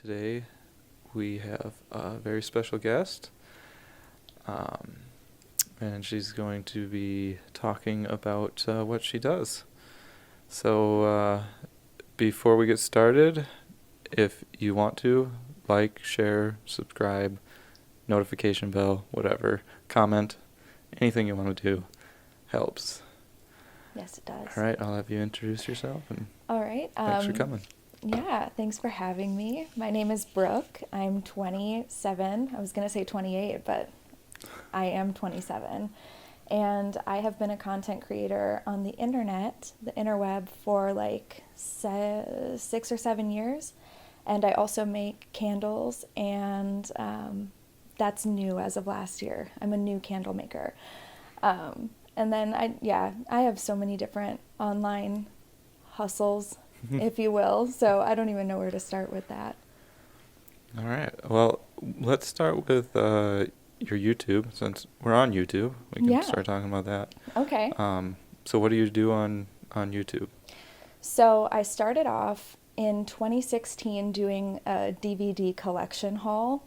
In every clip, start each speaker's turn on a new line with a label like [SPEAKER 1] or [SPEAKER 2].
[SPEAKER 1] Today we have a very special guest, and she's going to be talking about what she does. So before we get started, if you want to, like, share, subscribe, notification bell, whatever, comment, anything you want to do helps.
[SPEAKER 2] Yes, it does.
[SPEAKER 1] All right, I'll have you introduce yourself, and
[SPEAKER 2] All right.
[SPEAKER 1] thanks for coming.
[SPEAKER 2] Yeah, thanks for having me. My name is Brooke. I'm 27. I was going to say 28, but I am 27. And I have been a content creator on the internet, the interweb, for like 6 or 7 years. And I also make candles, and that's new as of last year. I'm a new candle maker. And then I have so many different online hustles, if you will. So I don't even know where to start with that.
[SPEAKER 1] All right. Well, let's start with your YouTube. Since we're on YouTube, we can start talking about that.
[SPEAKER 2] Okay.
[SPEAKER 1] So what do you do on YouTube?
[SPEAKER 2] So I started off in 2016 doing a DVD collection haul.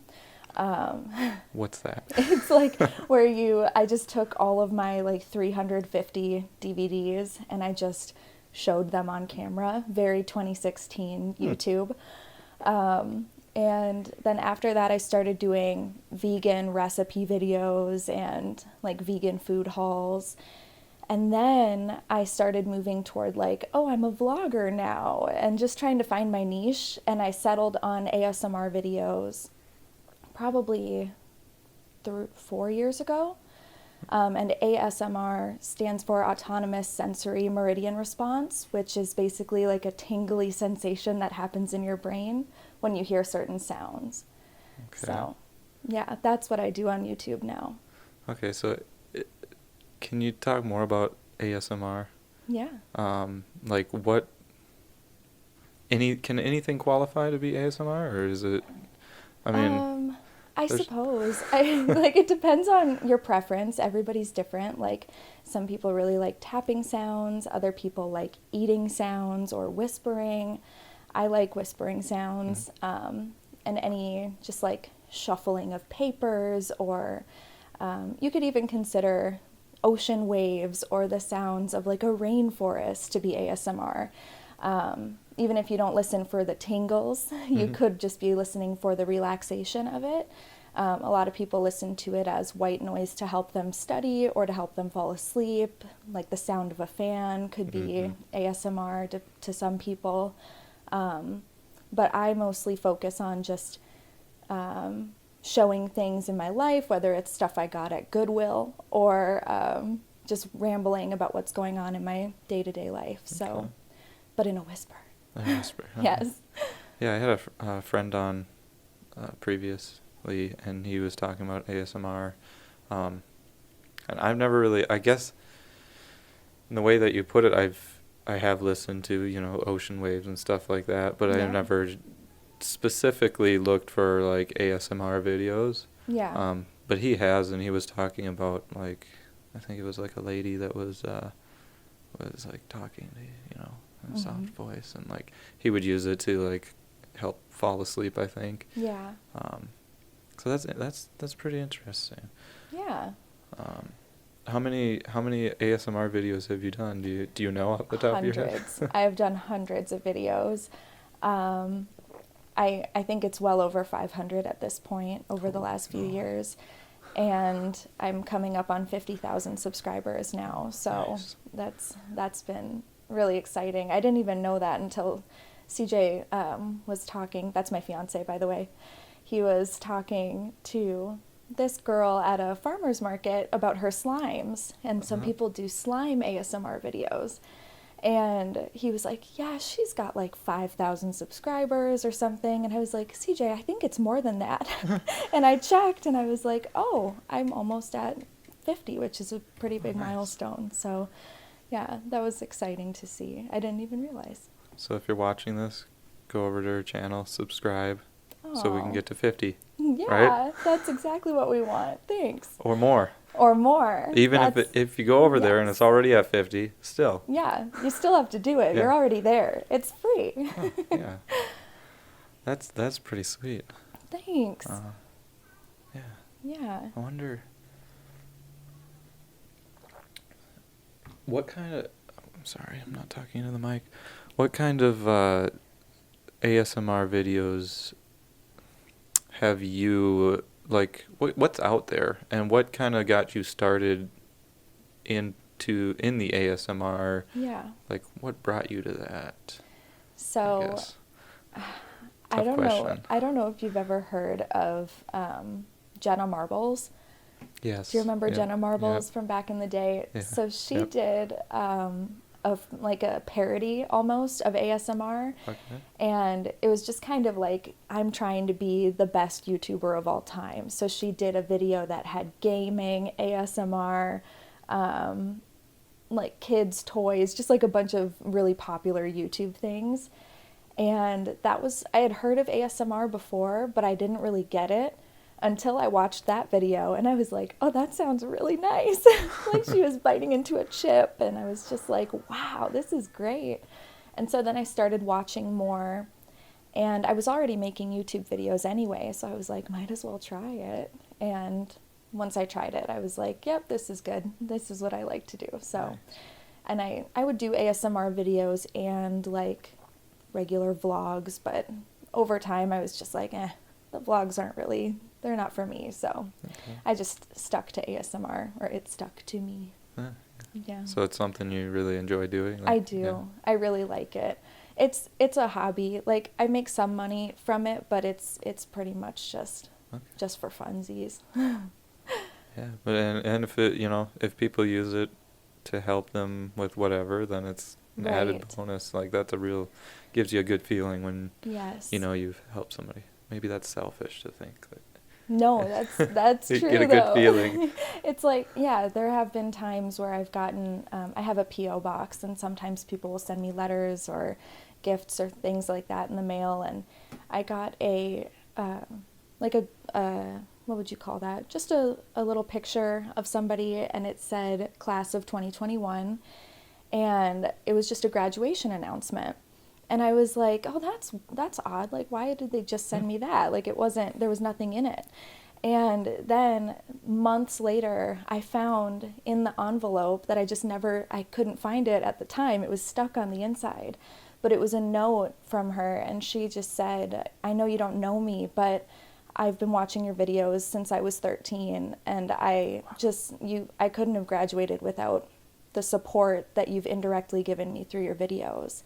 [SPEAKER 1] What's that?
[SPEAKER 2] It's like where I just took all of my like 350 DVDs and I just showed them on camera. Very 2016 YouTube. And then after that, I started doing vegan recipe videos and like vegan food hauls. And then I started moving toward like, oh, I'm a vlogger now, and just trying to find my niche. And I settled on ASMR videos probably 4 years ago. And ASMR stands for Autonomous Sensory Meridian Response, which is basically like a tingly sensation that happens in your brain when you hear certain sounds. Okay. So, yeah, that's what I do on YouTube now.
[SPEAKER 1] Okay, so can you talk more about ASMR?
[SPEAKER 2] Yeah.
[SPEAKER 1] Like what? Can anything qualify to be ASMR, or is it? I mean,
[SPEAKER 2] I suppose. It depends on your preference. Everybody's different. Like, some people really like tapping sounds. Other people like eating sounds or whispering. I like whispering sounds. And any just like shuffling of papers, or you could even consider ocean waves or the sounds of like a rainforest to be ASMR. Even if you don't listen for the tingles, you could just be listening for the relaxation of it. A lot of people listen to it as white noise to help them study or to help them fall asleep. Like the sound of a fan could be ASMR to some people. But I mostly focus on just showing things in my life, whether it's stuff I got at Goodwill or just rambling about what's going on in my day-to-day life. So, but in a whisper. Yes.
[SPEAKER 1] Yeah, I had a friend on previously, and he was talking about ASMR. And I've never really, I guess, in the way that you put it, I have listened to, ocean waves and stuff like that, but I've never specifically looked for, like, ASMR videos.
[SPEAKER 2] Yeah.
[SPEAKER 1] But he has, and he was talking about, like, I think it was, like, a lady that was like, talking to, in a soft voice, and like he would use it to like help fall asleep, I think.
[SPEAKER 2] Yeah.
[SPEAKER 1] So that's pretty interesting.
[SPEAKER 2] Yeah.
[SPEAKER 1] How many ASMR videos have you done? Do you know off the top of your head?
[SPEAKER 2] Hundreds. I have done hundreds of videos. I think it's well over 500 at this point over the last few years. And I'm coming up on 50,000 subscribers now. So nice. That's been really exciting. I didn't even know that until CJ was talking. That's my fiance, by the way. He was talking to this girl at a farmer's market about her slimes. And some people do slime ASMR videos. And he was like, yeah, she's got like 5,000 subscribers or something. And I was like, CJ, I think it's more than that. And I checked and I was like, oh, I'm almost at 50, which is a pretty big milestone. So yeah, that was exciting to see. I didn't even realize.
[SPEAKER 1] So if you're watching this, go over to her channel, subscribe, so we can get to 50.
[SPEAKER 2] Yeah,
[SPEAKER 1] right?
[SPEAKER 2] That's exactly what we want. Thanks.
[SPEAKER 1] Or more.
[SPEAKER 2] Or more.
[SPEAKER 1] Even if you go over there and it's already at 50, still.
[SPEAKER 2] Yeah, you still have to do it.
[SPEAKER 1] Yeah.
[SPEAKER 2] You're already there. It's free.
[SPEAKER 1] Yeah. That's pretty sweet.
[SPEAKER 2] Thanks.
[SPEAKER 1] Yeah.
[SPEAKER 2] Yeah.
[SPEAKER 1] I wonder what kind of. I'm sorry, I'm not talking into the mic. What kind of ASMR videos have you like? What's out there, and what kind of got you started in the ASMR?
[SPEAKER 2] Yeah.
[SPEAKER 1] Like, what brought you to that? I
[SPEAKER 2] So
[SPEAKER 1] guess.
[SPEAKER 2] I
[SPEAKER 1] Tough
[SPEAKER 2] don't know.
[SPEAKER 1] question.
[SPEAKER 2] I don't know if you've ever heard of Jenna Marbles.
[SPEAKER 1] Yes.
[SPEAKER 2] Do you remember
[SPEAKER 1] Yep.
[SPEAKER 2] Jenna Marbles
[SPEAKER 1] Yep.
[SPEAKER 2] from back in the day?
[SPEAKER 1] Yeah.
[SPEAKER 2] So she
[SPEAKER 1] Yep.
[SPEAKER 2] did of like a parody almost of ASMR,
[SPEAKER 1] Okay.
[SPEAKER 2] and it was just kind of like, I'm trying to be the best YouTuber of all time. So she did a video that had gaming, ASMR, like kids toys, just like a bunch of really popular YouTube things. And I had heard of ASMR before, but I didn't really get it until I watched that video, and I was like, oh, that sounds really nice. Like she was biting into a chip, and I was just like, wow, this is great. And so then I started watching more, and I was already making YouTube videos anyway, so I was like, might as well try it. And once I tried it, I was like, yep, this is good. This is what I like to do. So,
[SPEAKER 1] Nice.
[SPEAKER 2] and I would do ASMR videos and like regular vlogs, but over time I was just like, the vlogs they're not for me. So
[SPEAKER 1] Okay.
[SPEAKER 2] I just stuck to ASMR, or it stuck to me.
[SPEAKER 1] Yeah.
[SPEAKER 2] Yeah.
[SPEAKER 1] So it's something you really enjoy doing?
[SPEAKER 2] I
[SPEAKER 1] Like,
[SPEAKER 2] do.
[SPEAKER 1] yeah.
[SPEAKER 2] I really like it. It's a hobby. Like I make some money from it, but it's pretty much
[SPEAKER 1] Okay.
[SPEAKER 2] just for funsies.
[SPEAKER 1] Yeah, but and if it, if people use it to help them with whatever, then it's an added
[SPEAKER 2] Right.
[SPEAKER 1] bonus. Like that's gives you a good feeling when
[SPEAKER 2] Yes.
[SPEAKER 1] you've helped somebody. Maybe that's selfish to think that.
[SPEAKER 2] No, that's
[SPEAKER 1] You
[SPEAKER 2] true
[SPEAKER 1] get a good
[SPEAKER 2] though.
[SPEAKER 1] feeling.
[SPEAKER 2] It's like, yeah, there have been times where I've gotten, I have a PO box, and sometimes people will send me letters or gifts or things like that in the mail, and I got what would you call that? Just a little picture of somebody, and it said class of 2021, and it was just a graduation announcement. And I was like, oh, that's odd. Like, why did they just send me that? Like, there was nothing in it. And then months later, I found in the envelope that I couldn't find it at the time. It was stuck on the inside. But it was a note from her, and she just said, I know you don't know me, but I've been watching your videos since I was 13, and I couldn't have graduated without the support that you've indirectly given me through your videos.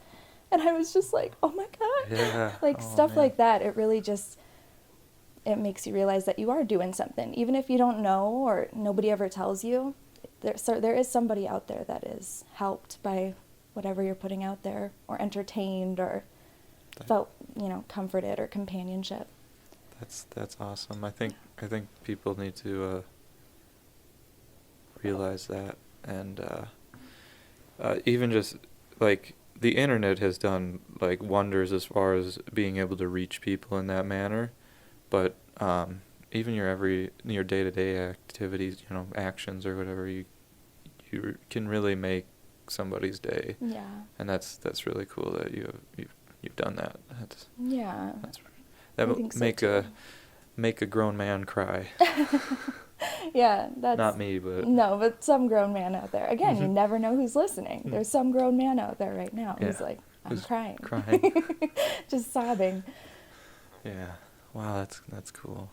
[SPEAKER 2] And I was just like, oh my God.
[SPEAKER 1] Yeah.
[SPEAKER 2] Like
[SPEAKER 1] Oh,
[SPEAKER 2] stuff
[SPEAKER 1] man.
[SPEAKER 2] like that, it really it makes you realize that you are doing something. Even if you don't know or nobody ever tells you, there is somebody out there that is helped by whatever you're putting out there, or entertained, or felt, comforted, or companionship.
[SPEAKER 1] That's awesome. I think people need to realize that, and even just like the internet has done like wonders as far as being able to reach people in that manner, but even your day-to-day activities, actions or whatever, you can really make somebody's day.
[SPEAKER 2] Yeah.
[SPEAKER 1] And that's really cool that you've done that.
[SPEAKER 2] Yeah.
[SPEAKER 1] That
[SPEAKER 2] I
[SPEAKER 1] will
[SPEAKER 2] think so
[SPEAKER 1] make a grown man cry.
[SPEAKER 2] Yeah, that's
[SPEAKER 1] Not me, but
[SPEAKER 2] no, but some grown man out there. Again, you never know who's listening. There's some grown man out there right now who's
[SPEAKER 1] Yeah.
[SPEAKER 2] like, I'm
[SPEAKER 1] Who's
[SPEAKER 2] crying. Just sobbing.
[SPEAKER 1] Yeah. Wow, that's cool.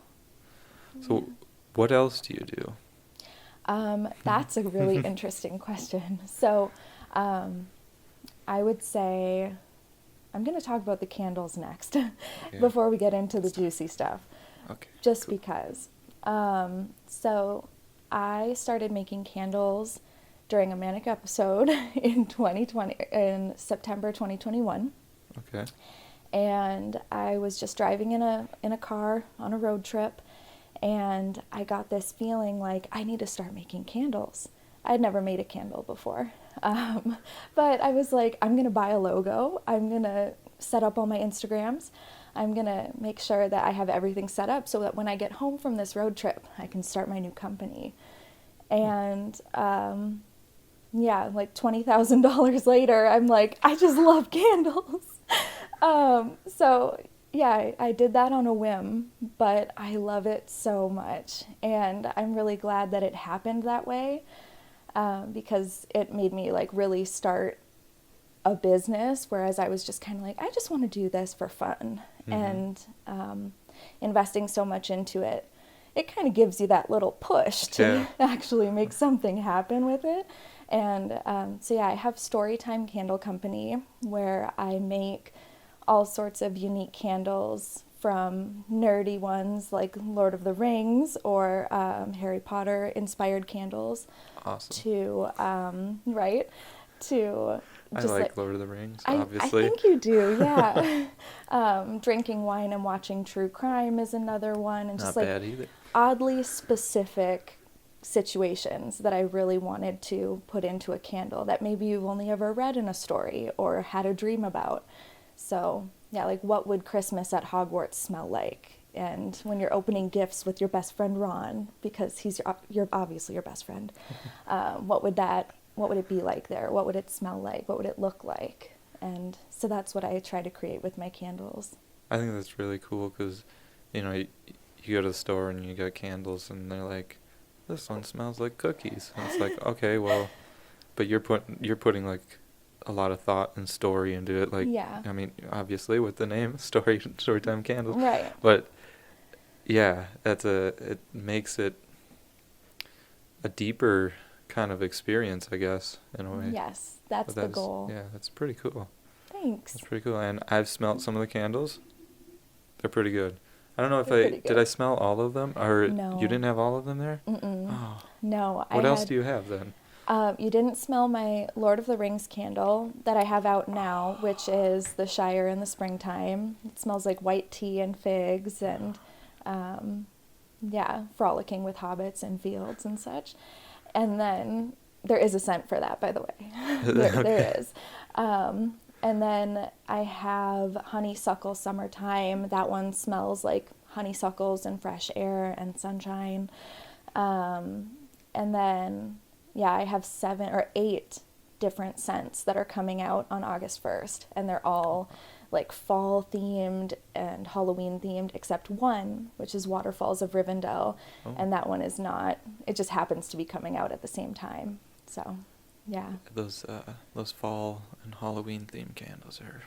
[SPEAKER 1] So, what else do you do?
[SPEAKER 2] That's a really interesting question. So, I would say I'm going to talk about the candles next before we get into the juicy stuff.
[SPEAKER 1] Okay.
[SPEAKER 2] Just
[SPEAKER 1] cool.
[SPEAKER 2] because. So I started making candles during a manic episode in September 2021.
[SPEAKER 1] Okay.
[SPEAKER 2] And I was just driving in a car on a road trip, and I got this feeling like I need to start making candles. I had never made a candle before. But I was like, I'm going to buy a logo. I'm going to set up all my Instagrams. I'm going to make sure that I have everything set up so that when I get home from this road trip, I can start my new company. And like $20,000 later, I'm like, I just love candles. So I did that on a whim, but I love it so much. And I'm really glad that it happened that way, because it made me like really start a business, whereas I was just kind of like, I just want to do this for fun. And investing so much into it, it kind of gives you that little push to actually make something happen with it. And so yeah, I have Storytime Candle Company, where I make all sorts of unique candles, from nerdy ones like Lord of the Rings or Harry Potter inspired candles.
[SPEAKER 1] Awesome.
[SPEAKER 2] To right, to
[SPEAKER 1] I
[SPEAKER 2] just
[SPEAKER 1] like Lord of the Rings,
[SPEAKER 2] I
[SPEAKER 1] obviously.
[SPEAKER 2] think you do, yeah. Drinking wine and watching true crime is another one, and just
[SPEAKER 1] Not
[SPEAKER 2] like
[SPEAKER 1] bad either.
[SPEAKER 2] oddly specific situations that I really wanted to put into a candle that maybe you've only ever read in a story or had a dream about. So yeah, like what would Christmas at Hogwarts smell like? And when you're opening gifts with your best friend Ron, because he's you're obviously your best friend, what would it be like there? What would it smell like? What would it look like? And so that's what I try to create with my candles.
[SPEAKER 1] I think that's really cool because, you go to the store and you got candles and they're like, this one smells like cookies. And it's like, okay, well, but you're putting like a lot of thought and story into it. Like,
[SPEAKER 2] Yeah.
[SPEAKER 1] I mean, obviously with the name Storytime Candles.
[SPEAKER 2] Right.
[SPEAKER 1] But yeah, it makes it a deeper kind of experience, I guess, in a way.
[SPEAKER 2] Yes, that's the goal.
[SPEAKER 1] Yeah, that's pretty cool.
[SPEAKER 2] Thanks.
[SPEAKER 1] That's pretty cool. And I've smelled some of the candles. They're pretty good. I don't know if did I smell all of them, or
[SPEAKER 2] No.
[SPEAKER 1] you didn't have all of them there?
[SPEAKER 2] Mm-mm.
[SPEAKER 1] Oh.
[SPEAKER 2] No.
[SPEAKER 1] What else do you have then?
[SPEAKER 2] You didn't smell my Lord of the Rings candle that I have out now, which is the Shire in the springtime. It smells like white tea and figs and, frolicking with hobbits and fields and such. And then there is a scent for that, by the way. There is. And then I have Honeysuckle Summertime. That one smells like honeysuckles and fresh air and sunshine. And then, I have 7 or 8 different scents that are coming out on August 1st. And they're all like fall themed and Halloween themed, except one, which is Waterfalls of Rivendell. Oh. And that one is not. It just happens to be coming out at the same time. So, yeah.
[SPEAKER 1] Those fall and Halloween themed candles are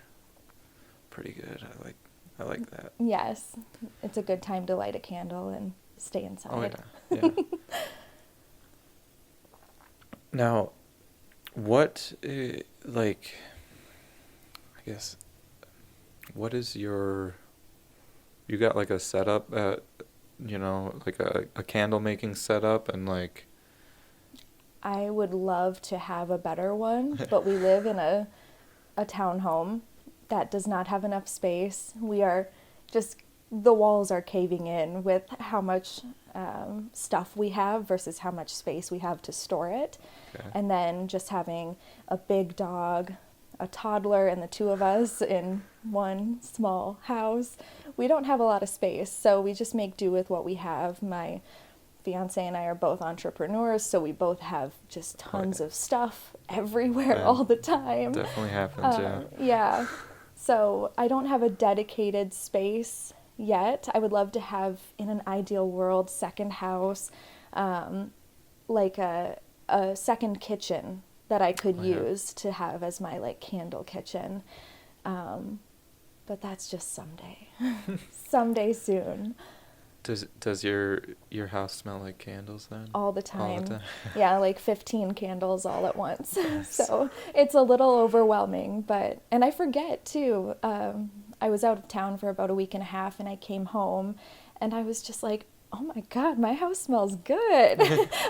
[SPEAKER 1] pretty good. I like that.
[SPEAKER 2] Yes. It's a good time to light a candle and stay inside.
[SPEAKER 1] Oh, yeah. Now, what, I guess, what is you got like a setup at, like a candle making setup and like...
[SPEAKER 2] I would love to have a better one, but we live in a townhome that does not have enough space. The walls are caving in with how much stuff we have versus how much space we have to store it. Okay. And then just having a big dog, a toddler, and the 2 of us in one small house. We don't have a lot of space, so we just make do with what we have. My fiance and I are both entrepreneurs, so we both have just tons of stuff everywhere all the time.
[SPEAKER 1] Definitely happens, yeah.
[SPEAKER 2] Yeah. So I don't have a dedicated space yet. I would love to have, in an ideal world, second house, like a second kitchen that I could use to have as my like candle kitchen. But that's just someday. Someday soon.
[SPEAKER 1] Does your house smell like candles then?
[SPEAKER 2] All the time.
[SPEAKER 1] All the time.
[SPEAKER 2] Yeah, like 15 candles all at once.
[SPEAKER 1] Yes.
[SPEAKER 2] So it's a little overwhelming, and I forget too. I was out of town for about a week and a half and I came home and I was just like, oh my God, my house smells good.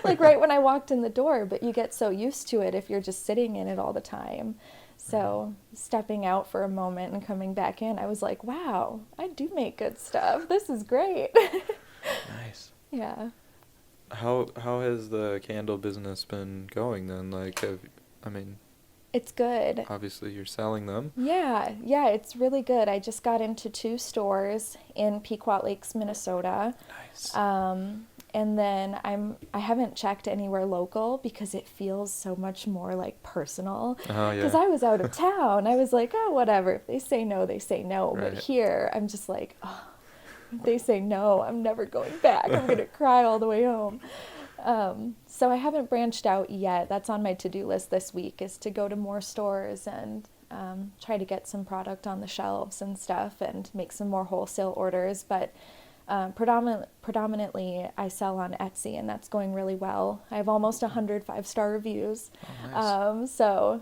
[SPEAKER 2] Like right when I walked in the door, but you get so used to it if you're just sitting in it all the time. So stepping out for a moment and coming back in, I was like, wow, I do make good stuff. This is great.
[SPEAKER 1] Nice.
[SPEAKER 2] Yeah.
[SPEAKER 1] How has the candle business been going then? Like,
[SPEAKER 2] it's good.
[SPEAKER 1] Obviously, you're selling them.
[SPEAKER 2] Yeah, it's really good. I just got into 2 stores in Pequot Lakes, Minnesota.
[SPEAKER 1] Nice.
[SPEAKER 2] And then I haven't checked anywhere local because it feels so much more like personal.
[SPEAKER 1] Oh, yeah.
[SPEAKER 2] Because I was out of town. I was like, oh, whatever. If they say no, they say no.
[SPEAKER 1] Right.
[SPEAKER 2] But here, I'm just like, oh, if they say no, I'm never going back. I'm going to cry all the way home. So I haven't branched out yet. That's on my to-do list this week, is to go to more stores and try to get some product on the shelves and stuff and make some more wholesale orders. But predominantly I sell on Etsy, and that's going really well. I have almost 100 5-star reviews.
[SPEAKER 1] Oh, nice.
[SPEAKER 2] So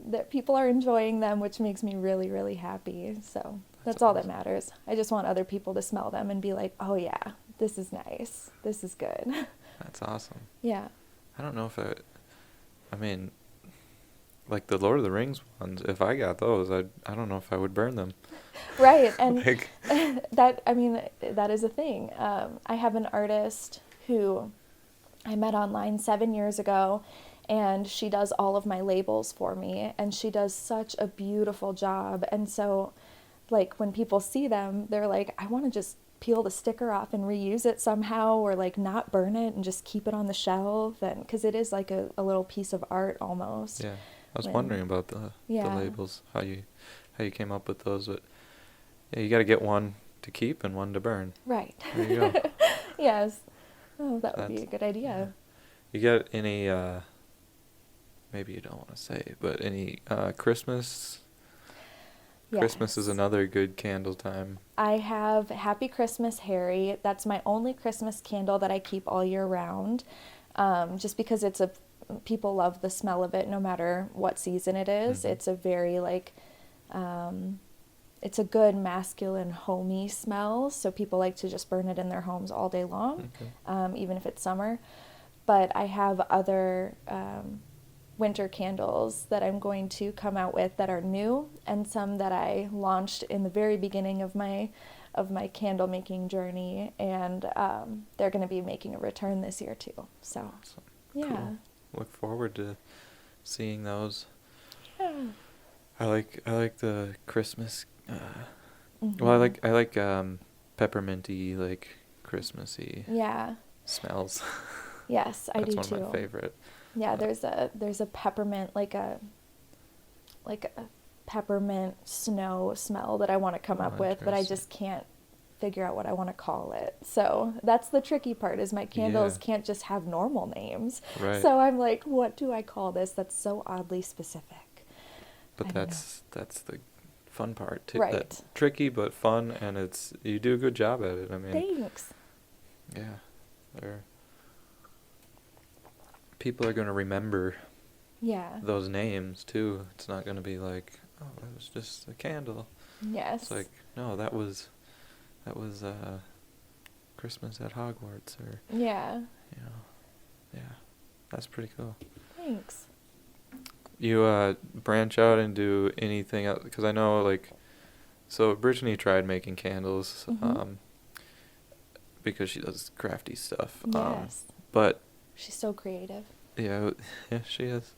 [SPEAKER 2] that people are enjoying them, which makes me really, really happy. So that's all that
[SPEAKER 1] awesome.
[SPEAKER 2] matters. I just want other people to smell them and be like, oh yeah, this is nice. This is good.
[SPEAKER 1] That's awesome.
[SPEAKER 2] Yeah.
[SPEAKER 1] I don't know if I mean, like the Lord of the Rings ones, if I got those, I don't know if I would burn them.
[SPEAKER 2] Right. And
[SPEAKER 1] Like,
[SPEAKER 2] that is a thing. I have an artist who I met online 7 years ago, and she does all of my labels for me, and she does such a beautiful job. And so, like, when people see them, they're like, I want to just peel the sticker off and reuse it somehow, or like not burn it and just keep it on the shelf. And because it is like a little piece of art almost.
[SPEAKER 1] yeah. I was
[SPEAKER 2] When-
[SPEAKER 1] wondering about the
[SPEAKER 2] Yeah.
[SPEAKER 1] labels, how you came up with those, but yeah, you got to get one to keep and one to burn.
[SPEAKER 2] Right.
[SPEAKER 1] There you go.
[SPEAKER 2] Yes. Oh, that would be a
[SPEAKER 1] That's-
[SPEAKER 2] good idea.
[SPEAKER 1] You got any maybe you don't want to say, but any Christmas? Christmas is
[SPEAKER 2] Yes.
[SPEAKER 1] another good candle time.
[SPEAKER 2] I have Happy Christmas Harry. That's my only Christmas candle that I keep all year round, just because people love the smell of it no matter what season it is.
[SPEAKER 1] Mhm.
[SPEAKER 2] It's a very it's a good masculine homey smell, so people like to just burn it in their homes all day long, even if it's summer. But I have other winter candles that I'm going to come out with that are new, and some that I launched in the very beginning of my candle making journey, and they're going to be making a return this year too. So,
[SPEAKER 1] Awesome.
[SPEAKER 2] yeah.
[SPEAKER 1] Cool. Look forward to seeing those.
[SPEAKER 2] Yeah.
[SPEAKER 1] I like the Christmas.
[SPEAKER 2] Mhm.
[SPEAKER 1] Well, I like pepperminty, like Christmassy
[SPEAKER 2] Yeah.
[SPEAKER 1] smells.
[SPEAKER 2] Yes, I
[SPEAKER 1] That's
[SPEAKER 2] do
[SPEAKER 1] one
[SPEAKER 2] too.
[SPEAKER 1] of my favorite.
[SPEAKER 2] Yeah, there's a peppermint, like a peppermint snow smell that I want to come
[SPEAKER 1] Oh,
[SPEAKER 2] up with, but I
[SPEAKER 1] interesting.
[SPEAKER 2] just can't figure out what I want to call it. So that's the tricky part, is my candles
[SPEAKER 1] Yeah.
[SPEAKER 2] can't just have normal names.
[SPEAKER 1] Right.
[SPEAKER 2] So I'm like, what do I call this that's so oddly specific?
[SPEAKER 1] But
[SPEAKER 2] I don't know.
[SPEAKER 1] that's the fun part too.
[SPEAKER 2] Right.
[SPEAKER 1] That's tricky but fun, and you do a good job at it. I mean,
[SPEAKER 2] Thanks.
[SPEAKER 1] yeah, people are going to remember
[SPEAKER 2] Yeah.
[SPEAKER 1] those names too. It's not going to be like, oh, that was just a candle.
[SPEAKER 2] Yes.
[SPEAKER 1] It's like, no, that was Christmas at Hogwarts, or
[SPEAKER 2] Yeah.
[SPEAKER 1] yeah, that's pretty cool.
[SPEAKER 2] Thanks.
[SPEAKER 1] You branch out and do anything else? Because I know, like, so Brittany tried making candles,
[SPEAKER 2] Mhm.
[SPEAKER 1] because she does crafty stuff.
[SPEAKER 2] Yes.
[SPEAKER 1] But
[SPEAKER 2] She's so creative.
[SPEAKER 1] yeah, yeah, she is.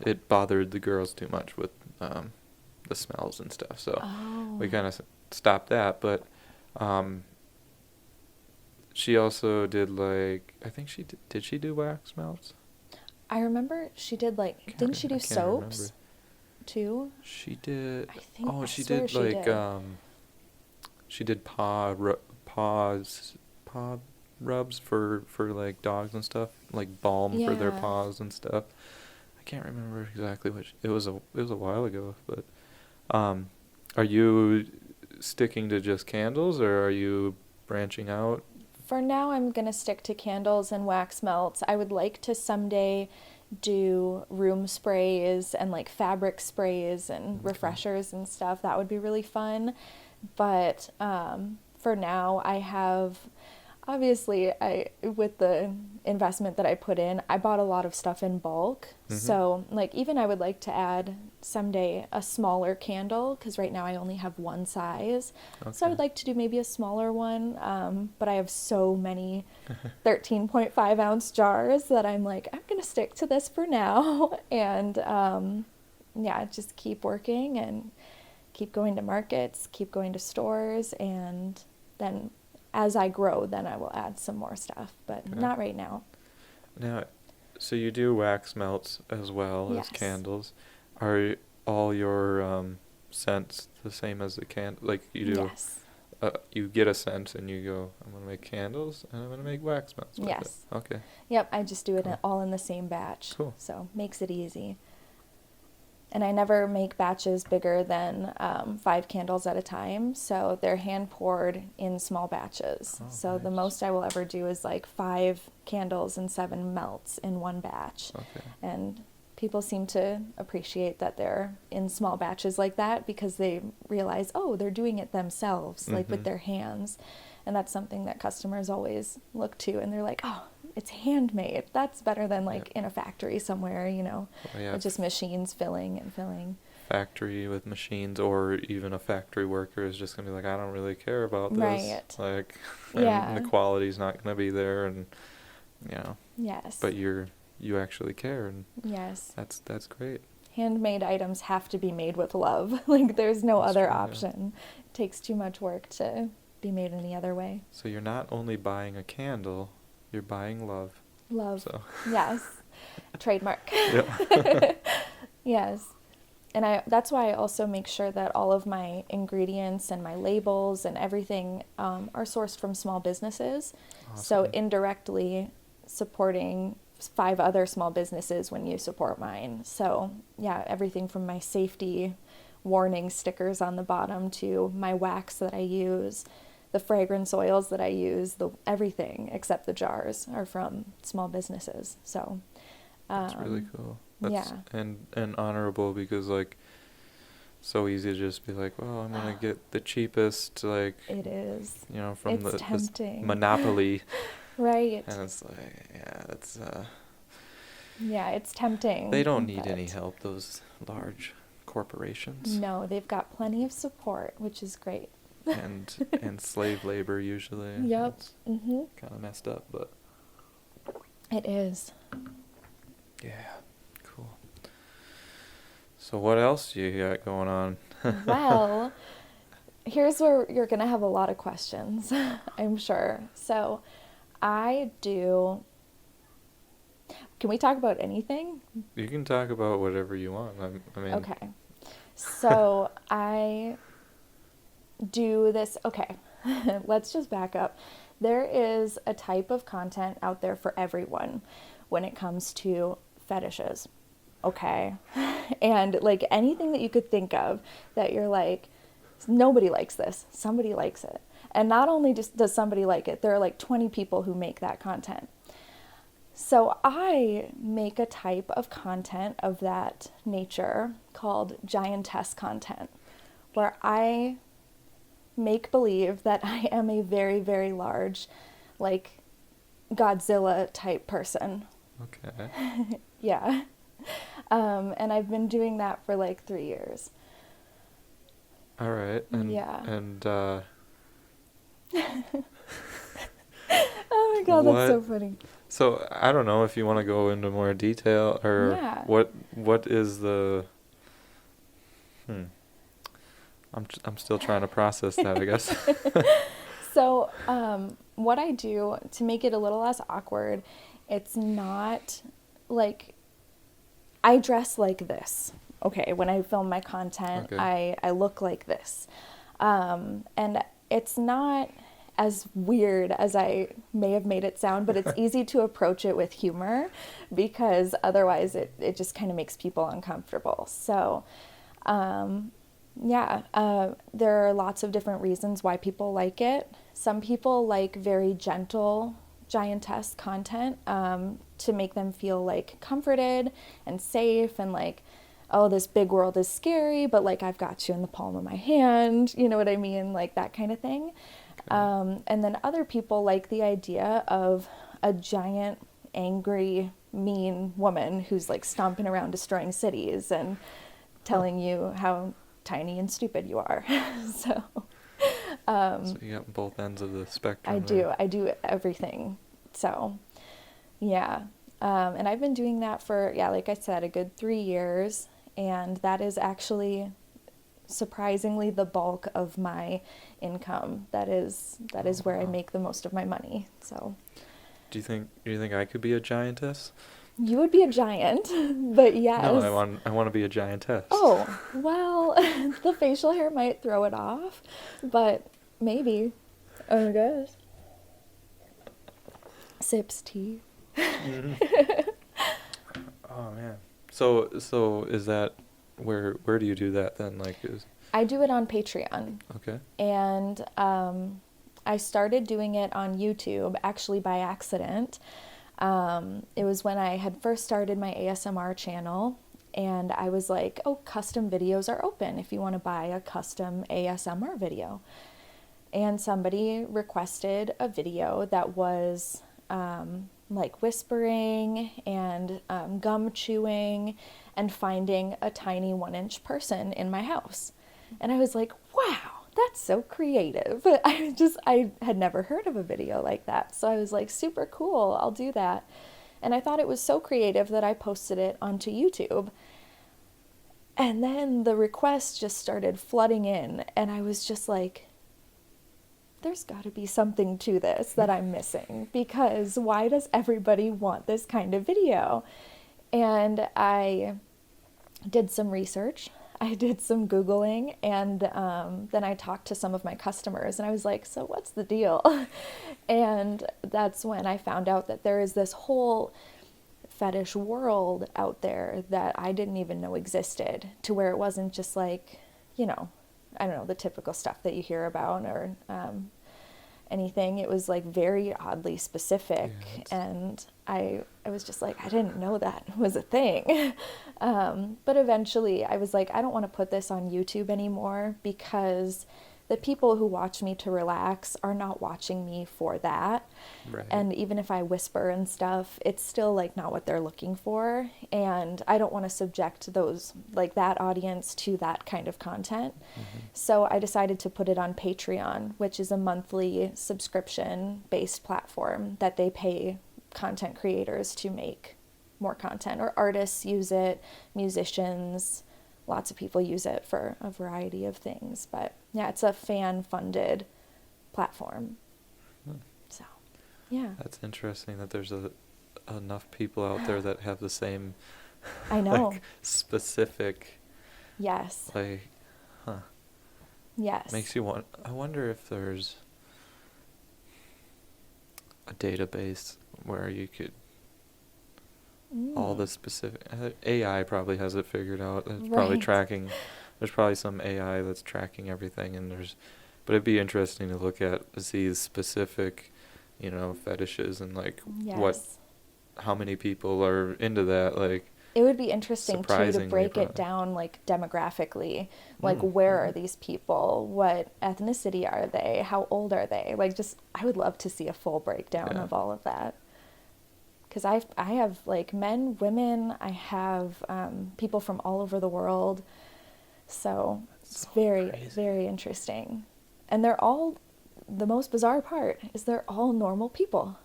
[SPEAKER 1] It bothered the girls too much with the smells and stuff, so we
[SPEAKER 2] Oh.
[SPEAKER 1] kind of stopped that. But she also did, like, I think did she do wax melts?
[SPEAKER 2] I remember she did didn't she do
[SPEAKER 1] I can't
[SPEAKER 2] soaps
[SPEAKER 1] remember.
[SPEAKER 2] too?
[SPEAKER 1] She did.
[SPEAKER 2] I think I
[SPEAKER 1] She
[SPEAKER 2] swear
[SPEAKER 1] did
[SPEAKER 2] she
[SPEAKER 1] like
[SPEAKER 2] did.
[SPEAKER 1] she did paw rubs for like dogs and stuff, like balm for their
[SPEAKER 2] Yeah.
[SPEAKER 1] paws and stuff. I can't remember exactly it was a while ago, but are you sticking to just candles, or are you branching out?
[SPEAKER 2] For now, I'm going to stick to candles and wax melts. I would like to someday do room sprays and like fabric sprays and
[SPEAKER 1] Okay.
[SPEAKER 2] refreshers and stuff. That would be really fun. But for now, I have, obviously, with the investment that I put in, I bought a lot of stuff in bulk.
[SPEAKER 1] Mhm.
[SPEAKER 2] So like even I would like to add someday a smaller candle, because right now I only have one size. So I would
[SPEAKER 1] Okay.
[SPEAKER 2] like to do maybe a smaller one, but I have so many 13.5 ounce jars that I'm like, I'm going to stick to this for now. And yeah, just keep working and keep going to markets, keep going to stores, and then as I grow, then I will add some more stuff, but
[SPEAKER 1] Okay.
[SPEAKER 2] not right now.
[SPEAKER 1] Now, so you do wax melts as well as
[SPEAKER 2] Yes.
[SPEAKER 1] candles. Are all your scents the same as the like you do?
[SPEAKER 2] Yes.
[SPEAKER 1] You get a scent and you go, I'm gonna make candles and I'm gonna make wax melts with
[SPEAKER 2] Yes.
[SPEAKER 1] it. Okay.
[SPEAKER 2] Yep, I just do it
[SPEAKER 1] Cool.
[SPEAKER 2] all in the same batch.
[SPEAKER 1] Cool.
[SPEAKER 2] So makes it easy. And I never make batches bigger than 5 candles at a time. So they're hand poured in small batches.
[SPEAKER 1] Oh,
[SPEAKER 2] so the
[SPEAKER 1] nice.
[SPEAKER 2] most I will ever do is like 5 candles and 7 melts in one batch.
[SPEAKER 1] Okay.
[SPEAKER 2] And people seem to appreciate that they're in small batches like that because they realize, oh, they're doing it themselves, like with
[SPEAKER 1] Mhm.
[SPEAKER 2] their hands. And that's something that customers always look to, and they're like, oh, it's handmade. That's better than like
[SPEAKER 1] Yeah.
[SPEAKER 2] in a factory somewhere, you know,
[SPEAKER 1] Oh, yeah.
[SPEAKER 2] with just machines filling and filling.
[SPEAKER 1] Factory with machines, or even a factory worker is just gonna be like, I don't really care about this.
[SPEAKER 2] Right.
[SPEAKER 1] Like, and
[SPEAKER 2] Yeah.
[SPEAKER 1] the quality's not gonna be there, and you know.
[SPEAKER 2] Yes.
[SPEAKER 1] But you actually care, and
[SPEAKER 2] Yes.
[SPEAKER 1] that's great.
[SPEAKER 2] Handmade items have to be made with love. Like there's no
[SPEAKER 1] That's
[SPEAKER 2] other
[SPEAKER 1] true, yeah.
[SPEAKER 2] option. It takes too much work to be made any other way.
[SPEAKER 1] So you're not only buying a candle, you're buying love.
[SPEAKER 2] Love.
[SPEAKER 1] So.
[SPEAKER 2] Yes. Trademark.
[SPEAKER 1] Yeah.
[SPEAKER 2] Yes. And that's why I also make sure that all of my ingredients and my labels and everything are sourced from small businesses. So
[SPEAKER 1] Awesome.
[SPEAKER 2] indirectly supporting 5 other small businesses when you support mine. So yeah, everything from my safety warning stickers on the bottom to my wax that I use, the fragrance oils that I use, everything except the jars are from small businesses. So
[SPEAKER 1] That's really cool. That's,
[SPEAKER 2] yeah.
[SPEAKER 1] and honorable, because like, so easy to just be like, well, I'm gonna get the cheapest, like,
[SPEAKER 2] It is.
[SPEAKER 1] you know, from
[SPEAKER 2] It's
[SPEAKER 1] this
[SPEAKER 2] tempting.
[SPEAKER 1] monopoly,
[SPEAKER 2] Right.
[SPEAKER 1] and it's like, yeah, that's
[SPEAKER 2] Yeah, it's tempting.
[SPEAKER 1] they don't need any
[SPEAKER 2] but
[SPEAKER 1] help, those large corporations.
[SPEAKER 2] No, they've got plenty of support, which is great.
[SPEAKER 1] and slave labor usually.
[SPEAKER 2] Yep.
[SPEAKER 1] It's
[SPEAKER 2] Mhm.
[SPEAKER 1] kind of messed up, but
[SPEAKER 2] It is.
[SPEAKER 1] yeah, cool. So what else you got going on?
[SPEAKER 2] Well, here's where you're going to have a lot of questions, I'm sure. So, can we talk about anything?
[SPEAKER 1] You can talk about whatever you want. I mean,
[SPEAKER 2] Okay. So, I do this. Okay. Let's just back up. There is a type of content out there for everyone when it comes to fetishes. Okay. And like anything that you could think of that you're like, nobody likes this, somebody likes it. And not only just does somebody like it, there are like 20 people who make that content. So I make a type of content of that nature called Giantess content, where I make believe that I am a very, very large, like Godzilla type person.
[SPEAKER 1] okay.
[SPEAKER 2] Yeah. And I've been doing that for like 3 years.
[SPEAKER 1] All right. And
[SPEAKER 2] Yeah.
[SPEAKER 1] and
[SPEAKER 2] Oh my God, that's so
[SPEAKER 1] What-
[SPEAKER 2] funny.
[SPEAKER 1] so I don't know if you want to go into more detail, or
[SPEAKER 2] Yeah.
[SPEAKER 1] what is the I'm still trying to process that, I guess.
[SPEAKER 2] So, what I do to make it a little less awkward, it's not like I dress like this. Okay, when I film my content,
[SPEAKER 1] Okay.
[SPEAKER 2] I look like this. And it's not as weird as I may have made it sound, but it's easy to approach it with humor because otherwise it just kind of makes people uncomfortable. So, there are lots of different reasons why people like it. Some people like very gentle giantess content to make them feel like comforted and safe and like, oh, this big world is scary, but like I've got you in the palm of my hand, you know what I mean? Like that kind of thing.
[SPEAKER 1] Okay.
[SPEAKER 2] And then other people like the idea of a giant, angry, mean woman who's like stomping around destroying cities and telling you how tiny and stupid you are. So
[SPEAKER 1] So you got both ends of the spectrum.
[SPEAKER 2] I do everything. So yeah. And I've been doing that for, like I said, a good 3 years. And that is actually surprisingly the bulk of my income. That is where I
[SPEAKER 1] Wow.
[SPEAKER 2] make the most of my money. So
[SPEAKER 1] Do you think I could be a giantess?
[SPEAKER 2] you would be a giant, but
[SPEAKER 1] No,
[SPEAKER 2] yes.
[SPEAKER 1] I want to be a giantess.
[SPEAKER 2] Oh, well, the facial hair might throw it off, but maybe. I guess. Sips tea.
[SPEAKER 1] Mhm. Oh man. So is that where do you do that then? Like is
[SPEAKER 2] I do it on Patreon,
[SPEAKER 1] okay.
[SPEAKER 2] and I started doing it on YouTube actually by accident. It was when I had first started my ASMR channel, and I was like, oh, custom videos are open if you want to buy a custom ASMR video. And somebody requested a video that was like whispering and gum chewing and finding a tiny 1-inch person in my house. And I was like, wow, that's so creative. I had never heard of a video like that. So I was like, super cool, I'll do that. And I thought it was so creative that I posted it onto YouTube. And then the requests just started flooding in. And I was just like, there's got to be something to this that I'm missing, because why does everybody want this kind of video? And I did some research. I did some Googling, and then I talked to some of my customers, and I was like, so what's the deal? And that's when I found out that there is this whole fetish world out there that I didn't even know existed, to where it wasn't just like, I don't know, the typical stuff that you hear about or anything. It was like very oddly specific.
[SPEAKER 1] Yeah,
[SPEAKER 2] And I was just like, I didn't know that was a thing. But eventually I was like, I don't want to put this on YouTube anymore, because the people who watch me to relax are not watching me for that.
[SPEAKER 1] right.
[SPEAKER 2] And even if I whisper and stuff, it's still like not what they're looking for. And I don't want to subject those, like that audience, to that kind of content.
[SPEAKER 1] Mm-hmm.
[SPEAKER 2] So I decided to put it on Patreon, which is a monthly subscription based platform that they pay content creators to make more content, or artists use it, musicians, lots of people use it for a variety of things. But yeah, it's a fan funded platform.
[SPEAKER 1] Hmm.
[SPEAKER 2] So, yeah.
[SPEAKER 1] That's interesting that there's enough people out there that have the same
[SPEAKER 2] I know.
[SPEAKER 1] like specific
[SPEAKER 2] Yes.
[SPEAKER 1] like huh.
[SPEAKER 2] Yes.
[SPEAKER 1] Makes you want I wonder if there's a database where you could all the specific AI probably has it figured out. It's probably
[SPEAKER 2] Right.
[SPEAKER 1] tracking. There's probably some AI that's tracking everything, and but it'd be interesting to look at to see specific, fetishes and like
[SPEAKER 2] Yes.
[SPEAKER 1] how many people are into that. Like
[SPEAKER 2] It would be interesting too to
[SPEAKER 1] surprisingly,
[SPEAKER 2] break it
[SPEAKER 1] probably.
[SPEAKER 2] down like demographically. Like,
[SPEAKER 1] Mm,
[SPEAKER 2] where are
[SPEAKER 1] mhm.
[SPEAKER 2] these people? What ethnicity are they? How old are they? Like, just, I would love to see a full breakdown
[SPEAKER 1] Yeah.
[SPEAKER 2] of all of that. Because I have like men, women, I have people from all over the world. So it's
[SPEAKER 1] So
[SPEAKER 2] very,
[SPEAKER 1] crazy.
[SPEAKER 2] very interesting. And they're all, the most bizarre part is they're all normal people.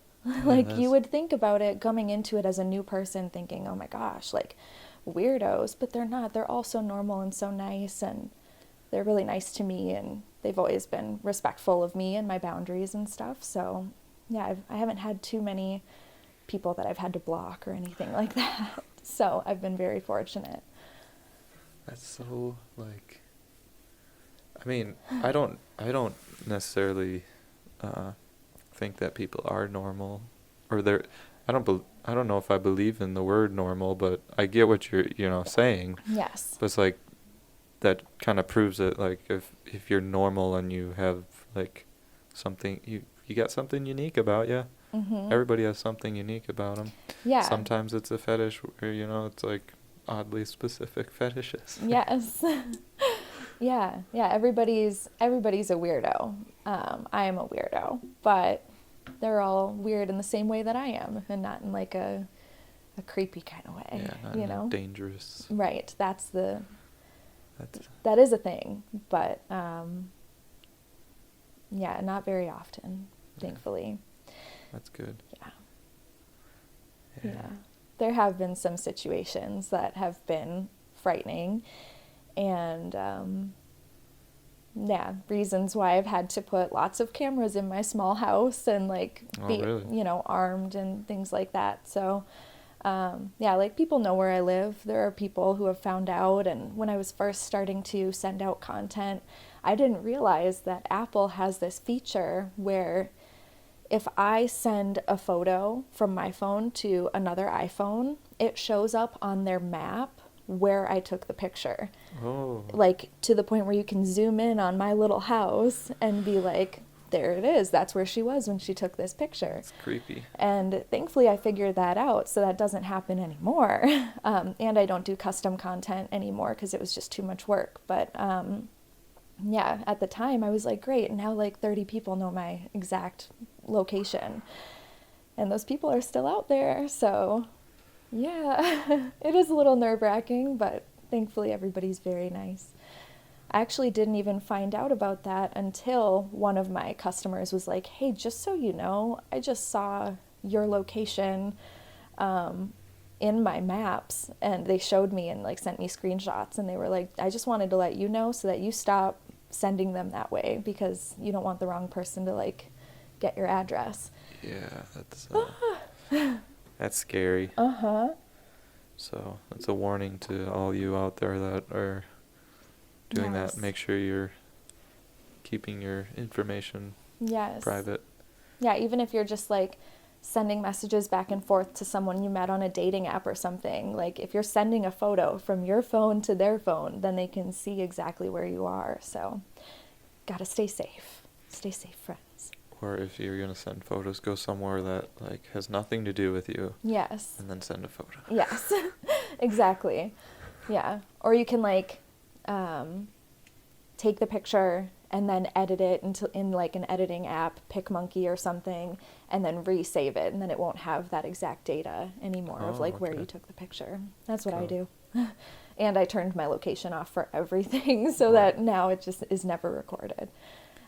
[SPEAKER 2] Like, you
[SPEAKER 1] that's-
[SPEAKER 2] would think about it coming into it as a new person thinking, oh my gosh, like weirdos, but they're not. They're all so normal and so nice, and they're really nice to me, and they've always been respectful of me and my boundaries and stuff. So yeah, I haven't had too many people that I've had to block or anything like that. So I've been very fortunate.
[SPEAKER 1] That's so like. I mean, I don't necessarily think that people are normal, or they're. I don't know if I believe in the word normal, but I get what you're saying.
[SPEAKER 2] Yes.
[SPEAKER 1] But it's like that kind of proves it. Like if you're normal and you have like something you got something unique about you.
[SPEAKER 2] Mm-hmm.
[SPEAKER 1] Everybody has something unique about them.
[SPEAKER 2] Yeah.
[SPEAKER 1] Sometimes it's a fetish where it's like oddly specific fetishes.
[SPEAKER 2] Yes. Yeah. Everybody's a weirdo. I am a weirdo, but they're all weird in the same way that I am, and not in like a creepy kind of way.
[SPEAKER 1] Yeah, not in a dangerous.
[SPEAKER 2] Right. That
[SPEAKER 1] That's
[SPEAKER 2] is a thing, but yeah, not very often, thankfully.
[SPEAKER 1] that's good.
[SPEAKER 2] Yeah. There have been some situations that have been frightening, and reasons why I've had to put lots of cameras in my small house and like be,
[SPEAKER 1] really?
[SPEAKER 2] armed and things like that. So, like people know where I live. There are people who have found out. And when I was first starting to send out content, I didn't realize that Apple has this feature where if I send a photo from my phone to another iPhone, it shows up on their map where I took the picture.
[SPEAKER 1] Oh.
[SPEAKER 2] Like to the point where you can zoom in on my little house and be like, there it is. That's where she was when she took this picture.
[SPEAKER 1] It's creepy.
[SPEAKER 2] And thankfully I figured that out, so that doesn't happen anymore. And I don't do custom content anymore because it was just too much work. But at the time I was like, great, now like 30 people know my exact location. And those people are still out there, so yeah, it is a little nerve-wracking, but thankfully everybody's very nice. I actually didn't even find out about that until one of my customers was like, hey, just so you know, I just saw your location in my maps, and they showed me and like sent me screenshots, and they were like, I just wanted to let you know so that you stop sending them that way because you don't want the wrong person to like get your address.
[SPEAKER 1] Yeah, that's scary. So that's a warning to all you out there that are doing
[SPEAKER 2] Yes.
[SPEAKER 1] that. Make sure you're keeping your information private.
[SPEAKER 2] Yeah, even if you're just like sending messages back and forth to someone you met on a dating app or something, like if you're sending a photo from your phone to their phone, then they can see exactly where you are. So gotta stay safe. Stay safe, friends.
[SPEAKER 1] Or if you're going to send photos, go somewhere that like has nothing to do with you.
[SPEAKER 2] Yes.
[SPEAKER 1] And then send a photo.
[SPEAKER 2] Yes, exactly. Yeah. Or you can like take the picture and then edit it in like an editing app, PicMonkey or something, and then resave it, and then it won't have that exact data anymore of like where you took the picture. That's what I do. And I turned my location off for everything so that now it just is never recorded,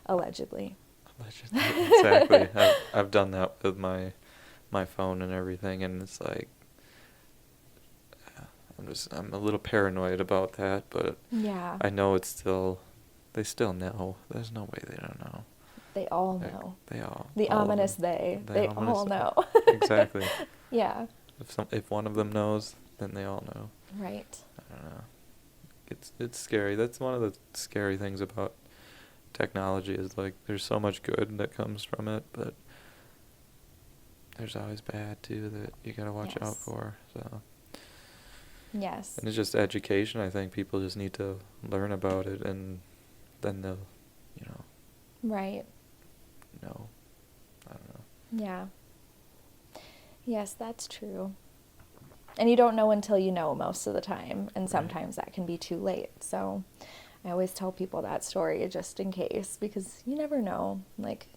[SPEAKER 2] allegedly.
[SPEAKER 1] Exactly. I've done that with my phone and everything, and it's like I'm a little paranoid about that, but
[SPEAKER 2] yeah,
[SPEAKER 1] I know they still know. There's no way they don't know.
[SPEAKER 2] They all know.
[SPEAKER 1] They all.
[SPEAKER 2] The
[SPEAKER 1] all
[SPEAKER 2] ominous they. They all know.
[SPEAKER 1] Exactly.
[SPEAKER 2] Yeah.
[SPEAKER 1] If one of them knows, then they all know.
[SPEAKER 2] Right.
[SPEAKER 1] I don't know. It's scary. That's one of the scary things about technology is like there's so much good that comes from it, but there's always bad too that you gotta watch out for. So.
[SPEAKER 2] Yes.
[SPEAKER 1] And it's just education. I think people just need to learn about it, and then they'll,
[SPEAKER 2] Right.
[SPEAKER 1] know. I don't know.
[SPEAKER 2] Yeah. Yes, that's true. And you don't know until you know most of the time, and sometimes that can be too late. So I always tell people that story just in case, because you never know. Like,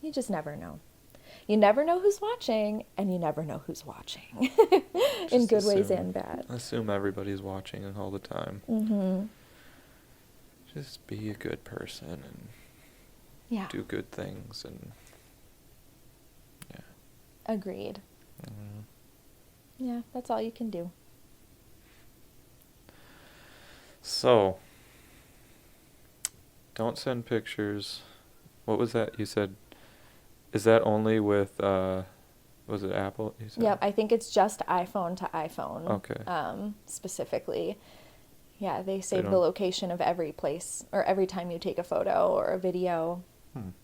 [SPEAKER 2] you just never know. You never know who's watching, and you never know who's watching. In good ways and bad.
[SPEAKER 1] Assume everybody's watching all the time.
[SPEAKER 2] Mm-hmm.
[SPEAKER 1] Just be a good person and do good things, and
[SPEAKER 2] Agreed. Yeah, that's all you can do.
[SPEAKER 1] So, don't send pictures. What was that you said? Is that only with, was it Apple? You said?
[SPEAKER 2] Yep, I think it's just iPhone to iPhone.
[SPEAKER 1] Okay.
[SPEAKER 2] Specifically. Yeah, they save the location of every place, or every time you take a photo or a video.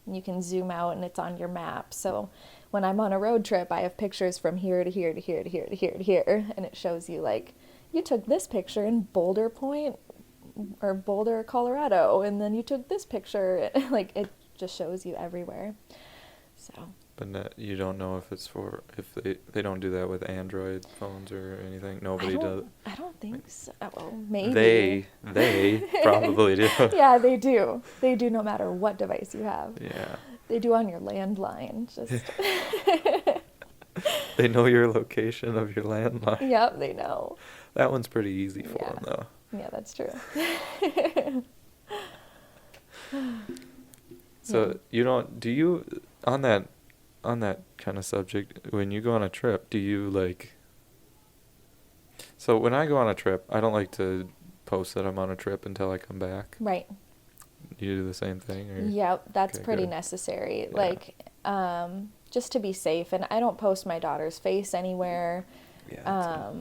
[SPEAKER 2] You can zoom out and it's on your map. So when I'm on a road trip, I have pictures from here to here to here to here to here to here. And it shows you like, you took this picture in Boulder Point or Boulder, Colorado. And then you took this picture. Like, it just shows you everywhere. So.
[SPEAKER 1] But you don't know if they don't do that with Android phones or anything. Nobody does.
[SPEAKER 2] I don't think so. Well, maybe.
[SPEAKER 1] They probably do.
[SPEAKER 2] Yeah, they do. They do no matter what device you have.
[SPEAKER 1] Yeah.
[SPEAKER 2] They do on your landline. Just.
[SPEAKER 1] They know your location of your landline.
[SPEAKER 2] Yep, they know.
[SPEAKER 1] That one's pretty easy for them, though.
[SPEAKER 2] Yeah, that's true.
[SPEAKER 1] So do you, on that kind of subject, when you go on a trip, do you so when I go on a trip, I don't like to post that I'm on a trip until I come back.
[SPEAKER 2] Right.
[SPEAKER 1] you do the same thing? Or?
[SPEAKER 2] Yep, that's
[SPEAKER 1] Okay,
[SPEAKER 2] pretty
[SPEAKER 1] good.
[SPEAKER 2] necessary.
[SPEAKER 1] Yeah.
[SPEAKER 2] Like, just to be safe. And I don't post my daughter's face anywhere,
[SPEAKER 1] Yeah.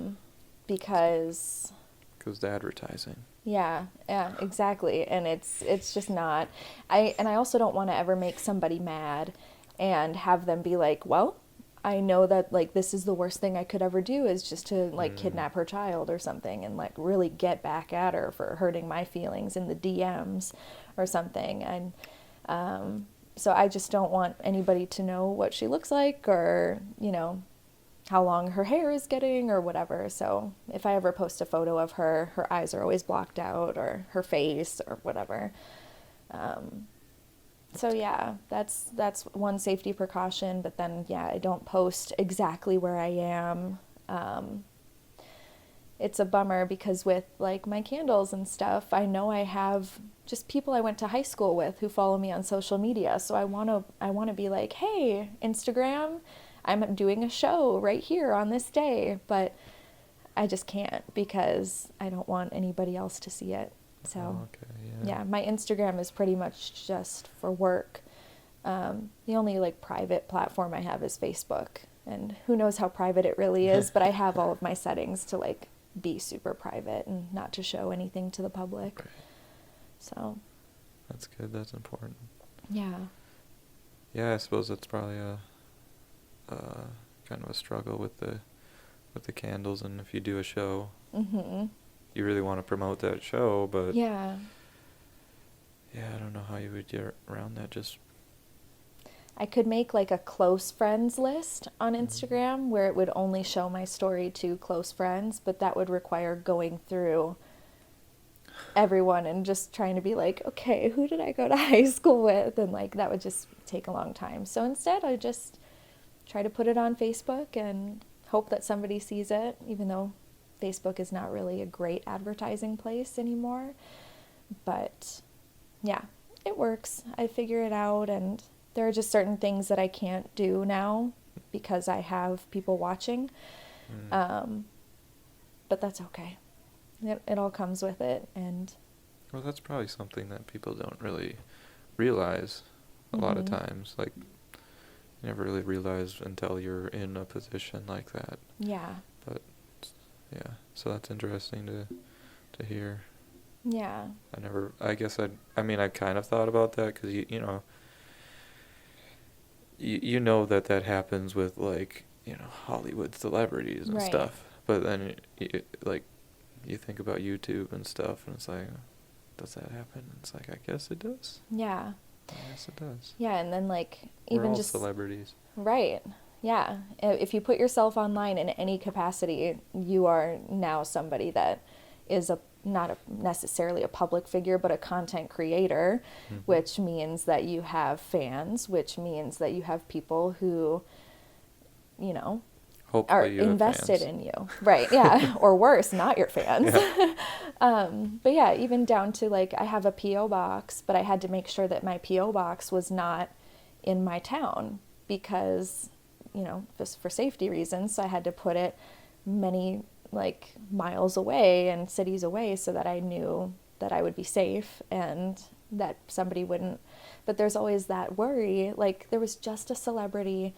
[SPEAKER 2] because
[SPEAKER 1] Goes to advertising.
[SPEAKER 2] yeah, yeah, exactly. And it's just not. I also don't want to ever make somebody mad and have them be like, well, I know that like this is the worst thing I could ever do is just to like kidnap her child or something and like really get back at her for hurting my feelings in the DMs or something. And so I just don't want anybody to know what she looks like or, how long her hair is getting or whatever. So if I ever post a photo of her, her eyes are always blocked out or her face or whatever. So yeah, that's one safety precaution. But then yeah, I don't post exactly where I am. It's a bummer because with like my candles and stuff, I know I have just people I went to high school with who follow me on social media. So I want to be like, hey, Instagram, I'm doing a show right here on this day, but I just can't because I don't want anybody else to see it. So
[SPEAKER 1] Okay, yeah.
[SPEAKER 2] yeah, my Instagram is pretty much just for work. The only like private platform I have is Facebook, and who knows how private it really is, but I have all of my settings to like be super private and not to show anything to the public.
[SPEAKER 1] Right.
[SPEAKER 2] So
[SPEAKER 1] That's good. That's important.
[SPEAKER 2] yeah.
[SPEAKER 1] Yeah, I suppose that's probably a kind of a struggle with the candles, and if you do a show, you really want to promote that show, but
[SPEAKER 2] Yeah.
[SPEAKER 1] yeah, I don't know how you would get around that. Just
[SPEAKER 2] I could make like a close friends list on Instagram where it would only show my story to close friends, but that would require going through everyone and just trying to be like, okay, who did I go to high school with? And like that would just take a long time. So instead, I just try to put it on Facebook and hope that somebody sees it, even though Facebook is not really a great advertising place anymore. But yeah, it works. I figure it out, and there are just certain things that I can't do now because I have people watching. But that's okay. It all comes with it. And
[SPEAKER 1] well, that's probably something that people don't really realize a lot of times. Like, you never really realize until you're in a position like that.
[SPEAKER 2] yeah.
[SPEAKER 1] But yeah, so that's interesting to hear.
[SPEAKER 2] Yeah.
[SPEAKER 1] I guess I mean, I kind of thought about that because you know that happens with like, Hollywood celebrities and
[SPEAKER 2] Right.
[SPEAKER 1] stuff. But then like you think about YouTube and stuff, and it's like, does that happen? It's like, I guess it does.
[SPEAKER 2] Yeah.
[SPEAKER 1] I guess it does.
[SPEAKER 2] Yeah, and then like
[SPEAKER 1] We're
[SPEAKER 2] even
[SPEAKER 1] all
[SPEAKER 2] just
[SPEAKER 1] celebrities.
[SPEAKER 2] right. Yeah. If you put yourself online in any capacity, you are now somebody that is not necessarily a public figure, but a content creator, which means that you have fans, which means that you have people who,
[SPEAKER 1] Hopefully
[SPEAKER 2] are
[SPEAKER 1] you have
[SPEAKER 2] invested
[SPEAKER 1] fans.
[SPEAKER 2] in you. Right. Yeah. Or worse, not your fans.
[SPEAKER 1] Yeah.
[SPEAKER 2] But yeah, even down to like, I have a P.O. box, but I had to make sure that my P.O. box was not in my town because, just for safety reasons. So I had to put it many like miles away and cities away so that I knew that I would be safe and that somebody wouldn't. But there's always that worry. Like there was just a celebrity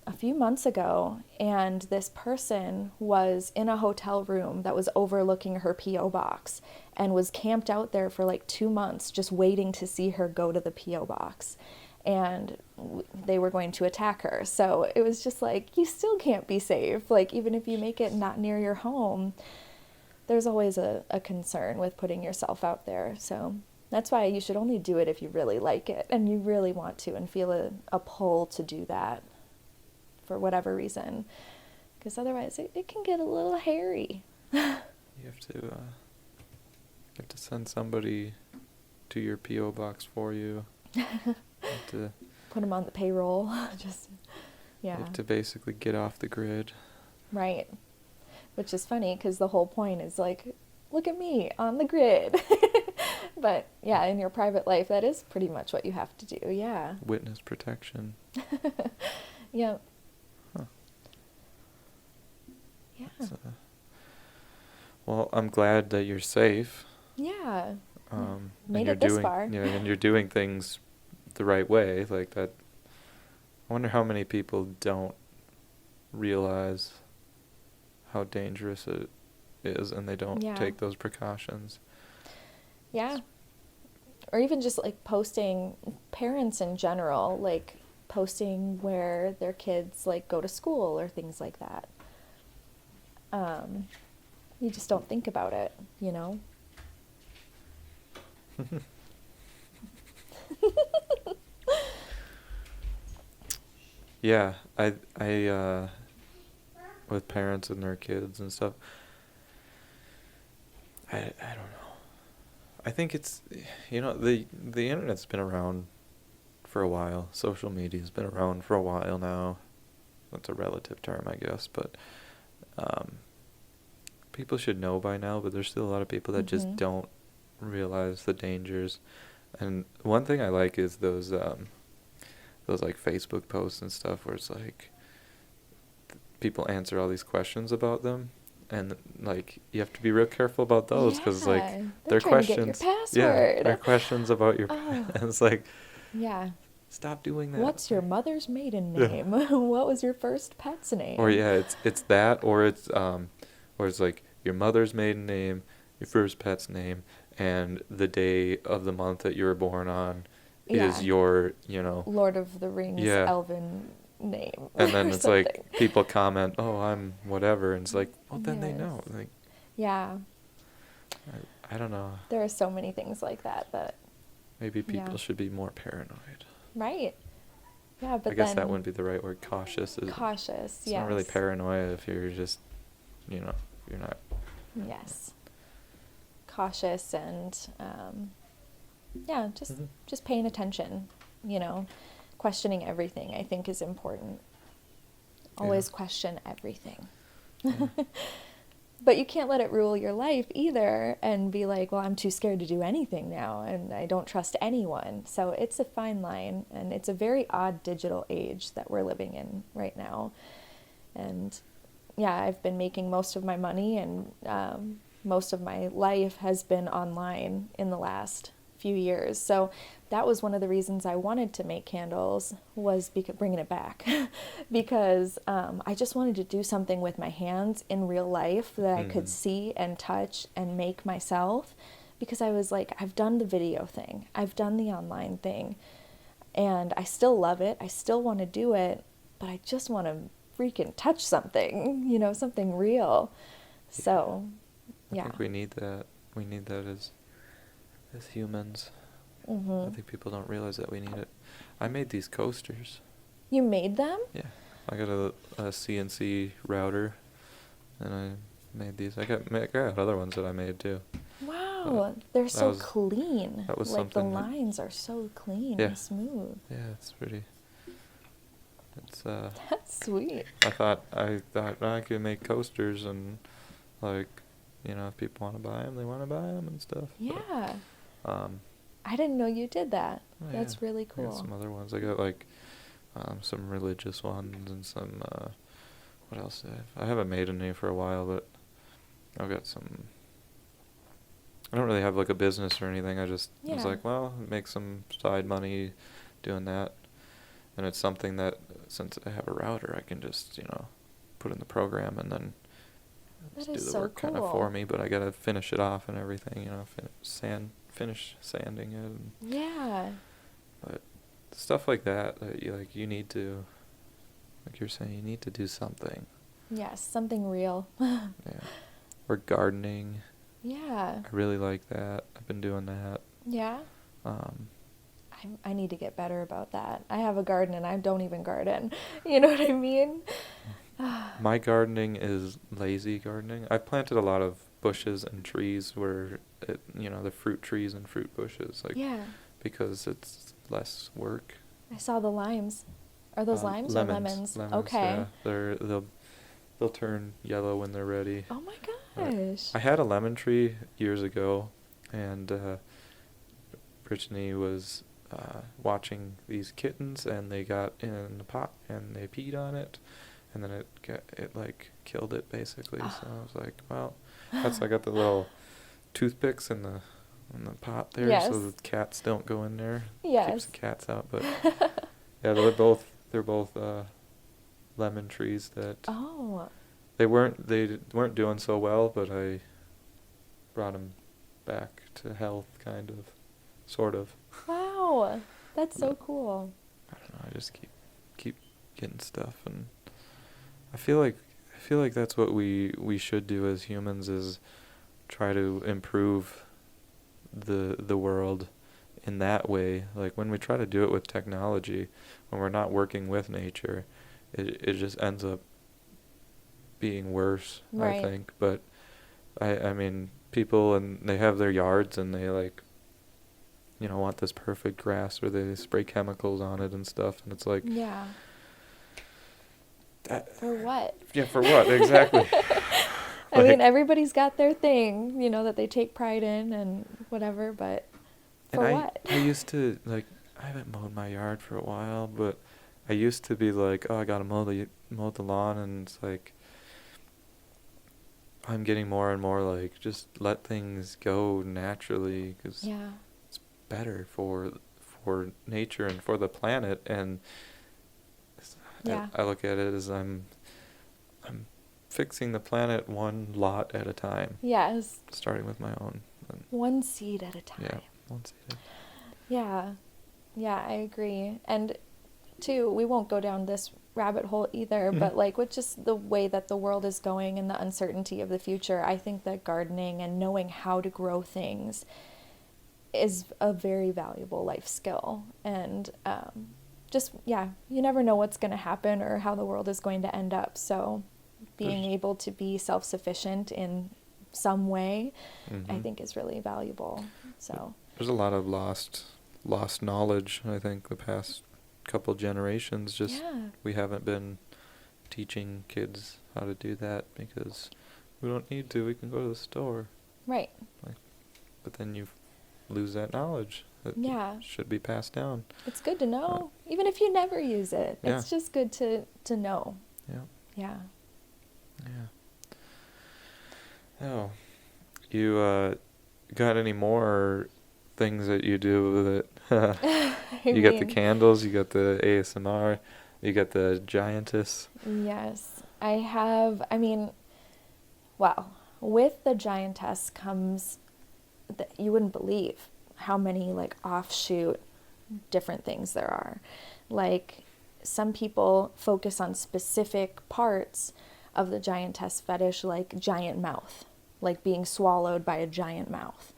[SPEAKER 2] a few months ago, and this person was in a hotel room that was overlooking her P.O. box and was camped out there for like 2 months just waiting to see her go to the P.O. box. And they were going to attack her. So it was just like, you still can't be safe. Like, even if you make it not near your home, there's always a concern with putting yourself out there. So that's why you should only do it if you really like it and you really want to and feel a pull to do that for whatever reason. Because otherwise it can get a little hairy.
[SPEAKER 1] You have to send somebody to your P.O. box for you. To
[SPEAKER 2] put them on the payroll. Just, yeah.
[SPEAKER 1] You have to basically get off the grid.
[SPEAKER 2] Right. Which is funny because the whole point is like, look at me on the grid. But yeah, in your private life, that is pretty much what you have to do. Yeah.
[SPEAKER 1] Witness protection.
[SPEAKER 2] Yep.
[SPEAKER 1] Huh.
[SPEAKER 2] Yeah.
[SPEAKER 1] Well, I'm glad that you're safe.
[SPEAKER 2] Yeah.
[SPEAKER 1] and
[SPEAKER 2] Made
[SPEAKER 1] you're
[SPEAKER 2] it this
[SPEAKER 1] doing,
[SPEAKER 2] far.
[SPEAKER 1] yeah, and you're doing things the right way, like that. I wonder how many people don't realize how dangerous it is, and they don't
[SPEAKER 2] Yeah.
[SPEAKER 1] take those precautions.
[SPEAKER 2] Yeah. Or even just like posting, parents in general, like posting where their kids like go to school or things like that. You just don't think about it, you know?
[SPEAKER 1] Yeah, I with parents and their kids and stuff. I don't know. I think it's, the internet's been around for a while. Social media's been around for a while now. That's a relative term, I guess, but people should know by now, but there's still a lot of people that just don't realize the dangers. And one thing I like is those like Facebook posts and stuff where it's like people answer all these questions about them, and like you have to be real careful about those because like
[SPEAKER 2] Yeah,
[SPEAKER 1] they're
[SPEAKER 2] trying to get your
[SPEAKER 1] questions. Yeah,
[SPEAKER 2] password.
[SPEAKER 1] they're questions about your.
[SPEAKER 2] Oh.
[SPEAKER 1] And it's like,
[SPEAKER 2] Yeah.
[SPEAKER 1] stop doing that.
[SPEAKER 2] What's your mother's maiden
[SPEAKER 1] Yeah.
[SPEAKER 2] name? What was your first pet's name?
[SPEAKER 1] Or yeah, it's that, or it's like your mother's maiden name, your first pet's name, and the day of the month that you were born on is
[SPEAKER 2] Yeah.
[SPEAKER 1] your,
[SPEAKER 2] Lord of the Rings
[SPEAKER 1] Yeah.
[SPEAKER 2] elven name.
[SPEAKER 1] And then
[SPEAKER 2] or
[SPEAKER 1] it's
[SPEAKER 2] something.
[SPEAKER 1] like people comment, "Oh, I'm whatever," and it's like, well, then they
[SPEAKER 2] Yes.
[SPEAKER 1] know. Like,
[SPEAKER 2] Yeah.
[SPEAKER 1] I don't know.
[SPEAKER 2] There are so many things like that.
[SPEAKER 1] Maybe people
[SPEAKER 2] Yeah.
[SPEAKER 1] should be more paranoid.
[SPEAKER 2] Right. Yeah, but
[SPEAKER 1] I guess
[SPEAKER 2] then
[SPEAKER 1] that wouldn't be the right word. Cautious is.
[SPEAKER 2] cautious.
[SPEAKER 1] It's not really
[SPEAKER 2] Yes.
[SPEAKER 1] paranoia if you're just, you're not.
[SPEAKER 2] Yes. Cautious and yeah, just paying attention, questioning everything I think is important. Always question everything.
[SPEAKER 1] Yeah.
[SPEAKER 2] But you can't let it rule your life either and be like, well, I'm too scared to do anything now and I don't trust anyone. So it's a fine line, and it's a very odd digital age that we're living in right now. And yeah, I've been making most of my money and most of my life has been online in the last few years. So that was one of the reasons I wanted to make candles, was bringing it back because I just wanted to do something with my hands in real life that I could see and touch and make myself, because I was like, I've done the video thing, I've done the online thing, and I still love it, I still want to do it, but I just want to freaking touch something, something real. So
[SPEAKER 1] I
[SPEAKER 2] yeah.
[SPEAKER 1] think we need that. We need that as humans. I think people don't realize that we need it. I made these coasters.
[SPEAKER 2] You made them?
[SPEAKER 1] Yeah. I got a CNC router, and I made these. I got other ones that I made too.
[SPEAKER 2] Wow, they're so clean.
[SPEAKER 1] That was
[SPEAKER 2] like the
[SPEAKER 1] something
[SPEAKER 2] lines are so clean
[SPEAKER 1] Yeah.
[SPEAKER 2] and smooth.
[SPEAKER 1] Yeah, it's pretty. It's
[SPEAKER 2] That's sweet.
[SPEAKER 1] I thought I could make coasters, and like, if people want to buy them, they want to buy them and stuff.
[SPEAKER 2] Yeah.
[SPEAKER 1] But,
[SPEAKER 2] I didn't know you did that.
[SPEAKER 1] oh,
[SPEAKER 2] That's
[SPEAKER 1] yeah.
[SPEAKER 2] really
[SPEAKER 1] I
[SPEAKER 2] cool.
[SPEAKER 1] got some other ones. I got like some religious ones and some what else do I have? I haven't made any for a while, but I've got some. I don't really have like a business or anything. I just was
[SPEAKER 2] Yeah.
[SPEAKER 1] like, well, make some side money doing that. And it's something that, since I have a router, I can just, put in the program and then
[SPEAKER 2] That
[SPEAKER 1] just do
[SPEAKER 2] is
[SPEAKER 1] the
[SPEAKER 2] so
[SPEAKER 1] work kind of
[SPEAKER 2] cool.
[SPEAKER 1] for me. But I gotta finish it off and everything, finish sanding it. And
[SPEAKER 2] Yeah.
[SPEAKER 1] but stuff like that you need to, like you're saying, you need to do something.
[SPEAKER 2] Yes, something real.
[SPEAKER 1] Yeah. Or gardening.
[SPEAKER 2] Yeah.
[SPEAKER 1] I really like that. I've been doing that.
[SPEAKER 2] Yeah.
[SPEAKER 1] Um,
[SPEAKER 2] I need to get better about that. I have a garden and I don't even garden. You know what I mean?
[SPEAKER 1] My gardening is lazy gardening. I planted a lot of bushes and trees where the fruit trees and fruit bushes, like,
[SPEAKER 2] Yeah.
[SPEAKER 1] because it's less work.
[SPEAKER 2] I saw the limes. Are those limes or lemons? Okay.
[SPEAKER 1] Yeah. They'll turn yellow when they're ready.
[SPEAKER 2] Oh my gosh.
[SPEAKER 1] I had a lemon tree years ago, and Brittany was watching these kittens, and they got in the pot and they peed on it, and then it like killed it basically. So I was like, well, I got the little toothpicks and the in the pot there,
[SPEAKER 2] Yes.
[SPEAKER 1] so the cats don't go in there.
[SPEAKER 2] Yes.
[SPEAKER 1] Keeps the cats out. But yeah, they're both lemon trees that
[SPEAKER 2] Oh,
[SPEAKER 1] they weren't doing so well, but I brought them back to health, kind of, sort of.
[SPEAKER 2] wow. That's so
[SPEAKER 1] But
[SPEAKER 2] cool.
[SPEAKER 1] I don't know. I just keep getting stuff, and I feel like that's what we should do as humans, is try to improve the world in that way. Like when we try to do it with technology, when we're not working with nature, it just ends up being worse, I
[SPEAKER 2] Right.
[SPEAKER 1] think. But I mean, people, and they have their yards, and they like, want this perfect grass where they spray chemicals on it and stuff, and it's like,
[SPEAKER 2] Yeah. For what?
[SPEAKER 1] yeah, for what exactly?
[SPEAKER 2] I mean,
[SPEAKER 1] Like,
[SPEAKER 2] everybody's got their thing, that they take pride in and whatever, but for
[SPEAKER 1] and
[SPEAKER 2] what?
[SPEAKER 1] I used to, like, I haven't mowed my yard for a while, but I used to be like, oh, I gotta mow the lawn, and it's like, I'm getting more and more like, just let things go naturally, 'cause
[SPEAKER 2] Yeah.
[SPEAKER 1] it's better for nature and for the planet. And
[SPEAKER 2] Yeah.
[SPEAKER 1] I look at it as I'm fixing the planet one lot at a time,
[SPEAKER 2] Yes.
[SPEAKER 1] starting with my own. And
[SPEAKER 2] One seed at a
[SPEAKER 1] yeah,
[SPEAKER 2] time.
[SPEAKER 1] once a day.
[SPEAKER 2] Yeah. Yeah, I agree. And too, we won't go down this rabbit hole either,
[SPEAKER 1] Mhm.
[SPEAKER 2] but like with just the way that the world is going and the uncertainty of the future, I think that gardening and knowing how to grow things is a very valuable life skill. And just, yeah, you never know what's going to happen or how the world is going to end up. So being
[SPEAKER 1] There's-
[SPEAKER 2] able to be self-sufficient in some way, I
[SPEAKER 1] Mhm.
[SPEAKER 2] think is really valuable. So,
[SPEAKER 1] There's a lot of lost knowledge, I think, the past couple generations. Just
[SPEAKER 2] yeah,
[SPEAKER 1] we haven't been teaching kids how to do that, because we don't need to. We can go to the store.
[SPEAKER 2] right.
[SPEAKER 1] Like, but then you lose that knowledge that
[SPEAKER 2] Yeah.
[SPEAKER 1] should be passed down.
[SPEAKER 2] It's good to know, even if you never use it.
[SPEAKER 1] Yeah.
[SPEAKER 2] It's just good to know.
[SPEAKER 1] Yeah.
[SPEAKER 2] Yeah.
[SPEAKER 1] Yeah. Oh, you got any more things that you do that
[SPEAKER 2] I
[SPEAKER 1] you got the
[SPEAKER 2] mean,
[SPEAKER 1] candles, you got the ASMR, you got the Giantess.
[SPEAKER 2] yes, I have. I mean, wow. With the Giantess comes that you wouldn't believe how many like offshoot different things there are. Like some people focus on specific parts of the Giantess fetish, like giant mouth, like being swallowed by a giant mouth.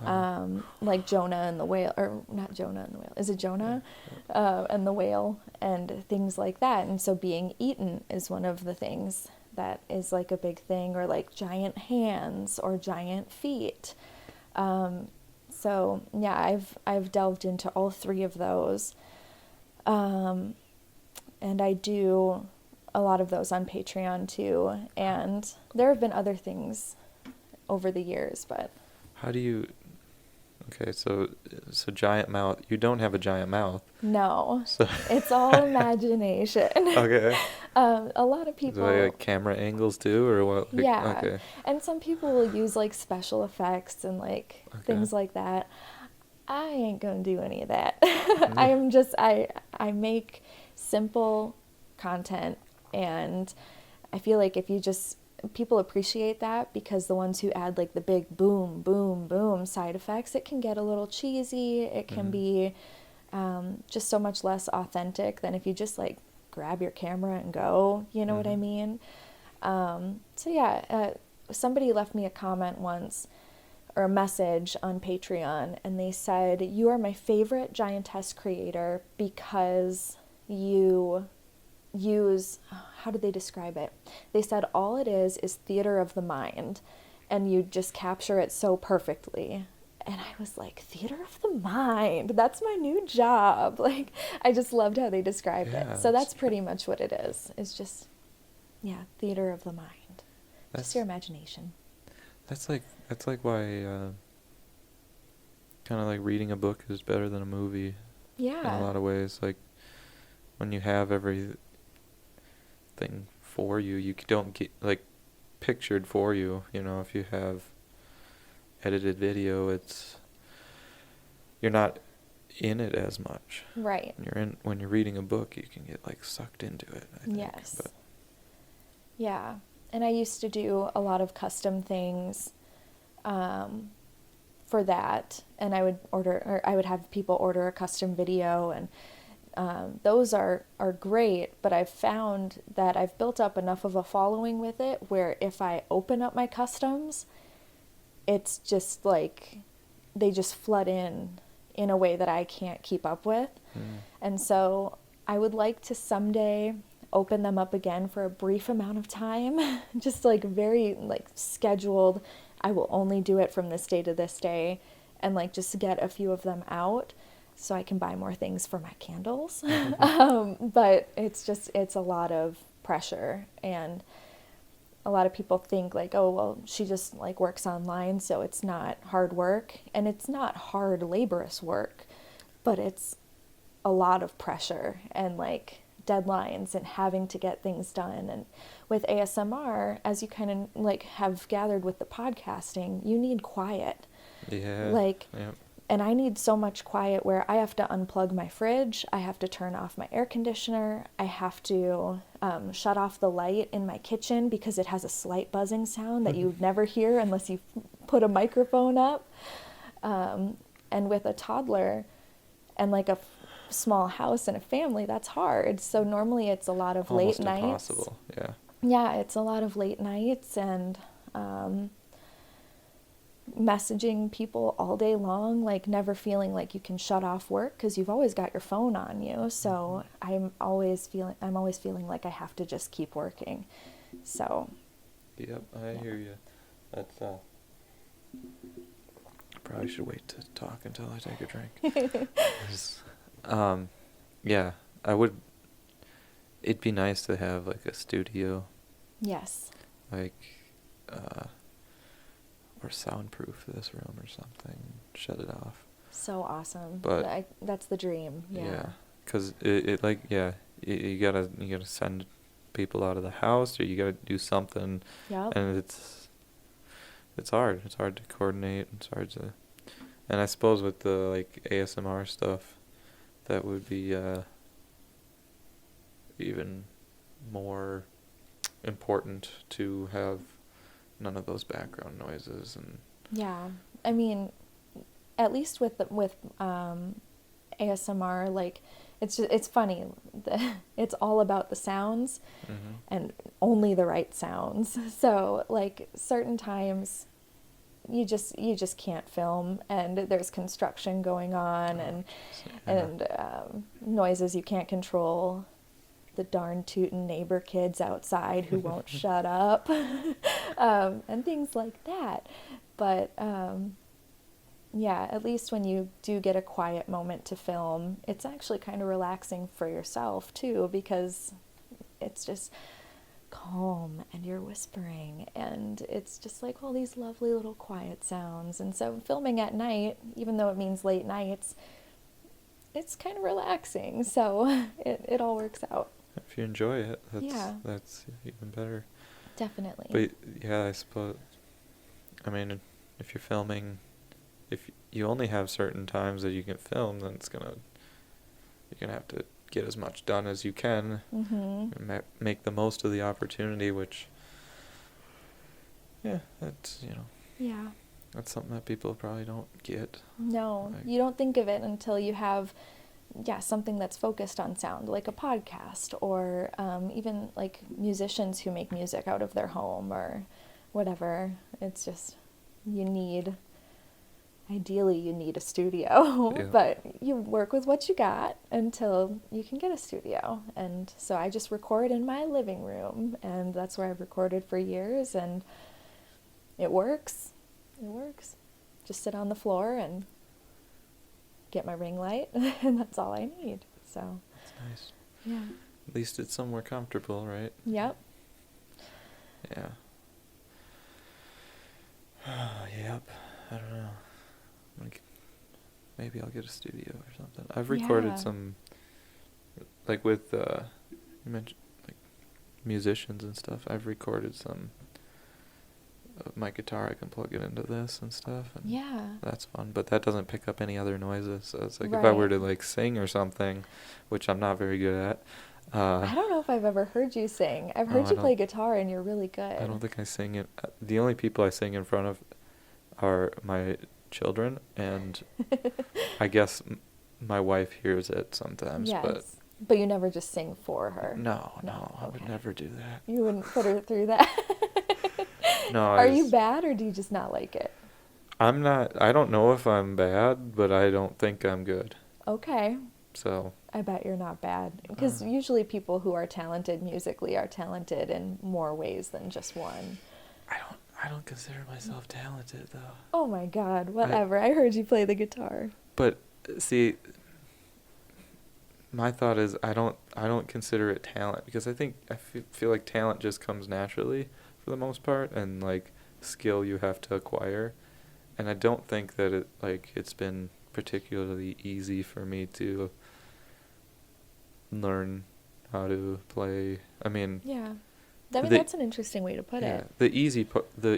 [SPEAKER 1] Wow.
[SPEAKER 2] Like Jonah and the whale, or not Jonah and the whale, is it Jonah? And the whale, and things like that. And so being eaten is one of the things that is like a big thing, or like giant hands or giant feet. So yeah, I've delved into all three of those, and I do a lot of those on Patreon too. And there have been other things over the years, but
[SPEAKER 1] How do you? Okay, so giant mouth. You don't have a giant mouth.
[SPEAKER 2] no,
[SPEAKER 1] So
[SPEAKER 2] it's all imagination.
[SPEAKER 1] okay.
[SPEAKER 2] A lot of
[SPEAKER 1] Is it
[SPEAKER 2] people,
[SPEAKER 1] like camera angles too, or what? Like,
[SPEAKER 2] yeah,
[SPEAKER 1] okay.
[SPEAKER 2] and some people will use like special effects and like
[SPEAKER 1] Okay.
[SPEAKER 2] things like that. I ain't gonna do any of that.
[SPEAKER 1] Mm.
[SPEAKER 2] I am just I make simple content, and I feel like if you just people appreciate that, because the ones who add like the big boom boom boom side effects, it can get a little cheesy. It can be just so much less authentic than if you just like grab your camera and go, you know what I mean? So yeah, somebody left me a comment once, or a message on Patreon, and they said, "You are my favorite Giantess creator because you use," how did they describe it? They said all it is theater of the mind, and you just capture it so perfectly. And I was like, theater of the mind, that's my new job. Like, I just loved how they described
[SPEAKER 1] Yeah,
[SPEAKER 2] it. So
[SPEAKER 1] that's
[SPEAKER 2] that's pretty much what it is. It's just, yeah, theater of the mind. Just your imagination.
[SPEAKER 1] That's like why kind of like reading a book is better than a movie in
[SPEAKER 2] Yeah.
[SPEAKER 1] a lot of ways. Like when you have everything for you, you don't get like pictured for you. You know, if you have edited video, it's you're not in it as much.
[SPEAKER 2] Right.
[SPEAKER 1] When you're reading a book, you can get like sucked into it, I think.
[SPEAKER 2] Yes.
[SPEAKER 1] But
[SPEAKER 2] Yeah. And I used to do a lot of custom things for that, and I would have people order a custom video, and those are great, but I've found that I've built up enough of a following with it where if I open up my customs, it's just like they just flood in a way that I can't keep up with. And so I would like to someday open them up again for a brief amount of time, just like very like scheduled. I will only do it from this day to this day, and like just get a few of them out so I can buy more things for my candles. But it's a lot of pressure, and a lot of people think like, oh, well, she just like works online, so it's not hard work. And it's not hard, laborious work, but it's a lot of pressure and like deadlines and having to get things done. And with ASMR, as you kind of like have gathered with the podcasting, you need quiet.
[SPEAKER 1] yeah.
[SPEAKER 2] Like,
[SPEAKER 1] Yep.
[SPEAKER 2] and I need so much quiet where I have to unplug my fridge, I have to turn off my air conditioner, I have to shut off the light in my kitchen because it has a slight buzzing sound that you'd never hear unless you put a microphone up. And with a toddler and like a small house and a family, that's hard. So normally it's a lot of
[SPEAKER 1] Almost
[SPEAKER 2] late nights.
[SPEAKER 1] impossible. Yeah.
[SPEAKER 2] Yeah, it's a lot of late nights and messaging people all day long, like never feeling like you can shut off work because you've always got your phone on you. So I'm always feeling like I have to just keep working. So
[SPEAKER 1] Yep, I hear you. That's probably should wait to talk until I take a drink. Yeah, I would. It'd be nice to have like a studio,
[SPEAKER 2] yes.
[SPEAKER 1] like, or soundproof this room or something. Shut it off.
[SPEAKER 2] So awesome.
[SPEAKER 1] But
[SPEAKER 2] that's the dream. Yeah.
[SPEAKER 1] 'Cause it like you gotta send people out of the house, or you gotta do something.
[SPEAKER 2] Yep.
[SPEAKER 1] And it's hard. It's hard to coordinate. It's hard to, and I suppose with the like ASMR stuff, that would be even more important to have none of those background noises and.
[SPEAKER 2] Yeah. I mean, at least with ASMR, like it's funny. It's all about the sounds and only the right sounds. So like certain times you just can't film, and there's construction going on and noises you can't control. The darn tootin' neighbor kids outside who won't shut up, and things like that. But yeah, at least when you do get a quiet moment to film, it's actually kind of relaxing for yourself too, because it's just calm and you're whispering, and it's just like all these lovely little quiet sounds. And so filming at night, even though it means late nights, it's kind of relaxing. So it all works out.
[SPEAKER 1] If you enjoy it, that's even better.
[SPEAKER 2] Definitely.
[SPEAKER 1] But yeah, I suppose. I mean, if you're filming, if you only have certain times that you can film, then you're gonna have to get as much done as you can, and make the most of the opportunity. Which, that's that's something that people probably don't get.
[SPEAKER 2] No,
[SPEAKER 1] Like,
[SPEAKER 2] you don't think of it until you have, something that's focused on sound, like a podcast, or even like musicians who make music out of their home or whatever. It's just, ideally you need a studio,
[SPEAKER 1] Yeah.
[SPEAKER 2] but you work with what you got until you can get a studio. And so I just record in my living room, and that's where I've recorded for years, and it works. It works. Just sit on the floor and get my ring light, and that's all I need. So
[SPEAKER 1] that's nice.
[SPEAKER 2] yeah.
[SPEAKER 1] At least it's somewhere comfortable, right?
[SPEAKER 2] Yep.
[SPEAKER 1] Yeah. Yep. I don't know. Maybe I'll get a studio or something. I've recorded some, like with you mentioned like musicians and stuff. I've recorded some my guitar, I can plug it into this and stuff, and
[SPEAKER 2] Yeah.
[SPEAKER 1] that's fun. But that doesn't pick up any other noises. So it's like if I were to
[SPEAKER 2] Right.
[SPEAKER 1] like sing or something, which I'm not very good at.
[SPEAKER 2] I don't know if I've ever heard you sing. I've
[SPEAKER 1] No,
[SPEAKER 2] heard you play guitar and you're really
[SPEAKER 1] I don't
[SPEAKER 2] good.
[SPEAKER 1] think I sing it. The only people I sing in front of are my children, and I guess my wife hears it sometimes, but
[SPEAKER 2] Yes. But you never just sing for her.
[SPEAKER 1] no,
[SPEAKER 2] No.
[SPEAKER 1] I would
[SPEAKER 2] Okay.
[SPEAKER 1] never do that.
[SPEAKER 2] You wouldn't put her through that.
[SPEAKER 1] No,
[SPEAKER 2] Are you bad or do you just not like it?
[SPEAKER 1] I'm not, I don't know if I'm bad, but I don't think I'm good.
[SPEAKER 2] Okay.
[SPEAKER 1] So,
[SPEAKER 2] I bet you're not bad. Because usually people who are talented musically are talented in more ways than just one.
[SPEAKER 1] I don't consider myself talented though.
[SPEAKER 2] Oh my God, whatever. I heard you play the guitar.
[SPEAKER 1] But see, my thought is I don't consider it talent, because I think feel like talent just comes naturally for the most part, and like skill you have to acquire. And I don't think that it's been particularly easy for me to learn how to play. I mean,
[SPEAKER 2] Yeah. I mean,
[SPEAKER 1] the
[SPEAKER 2] that's an interesting way to put
[SPEAKER 1] yeah,
[SPEAKER 2] it.
[SPEAKER 1] the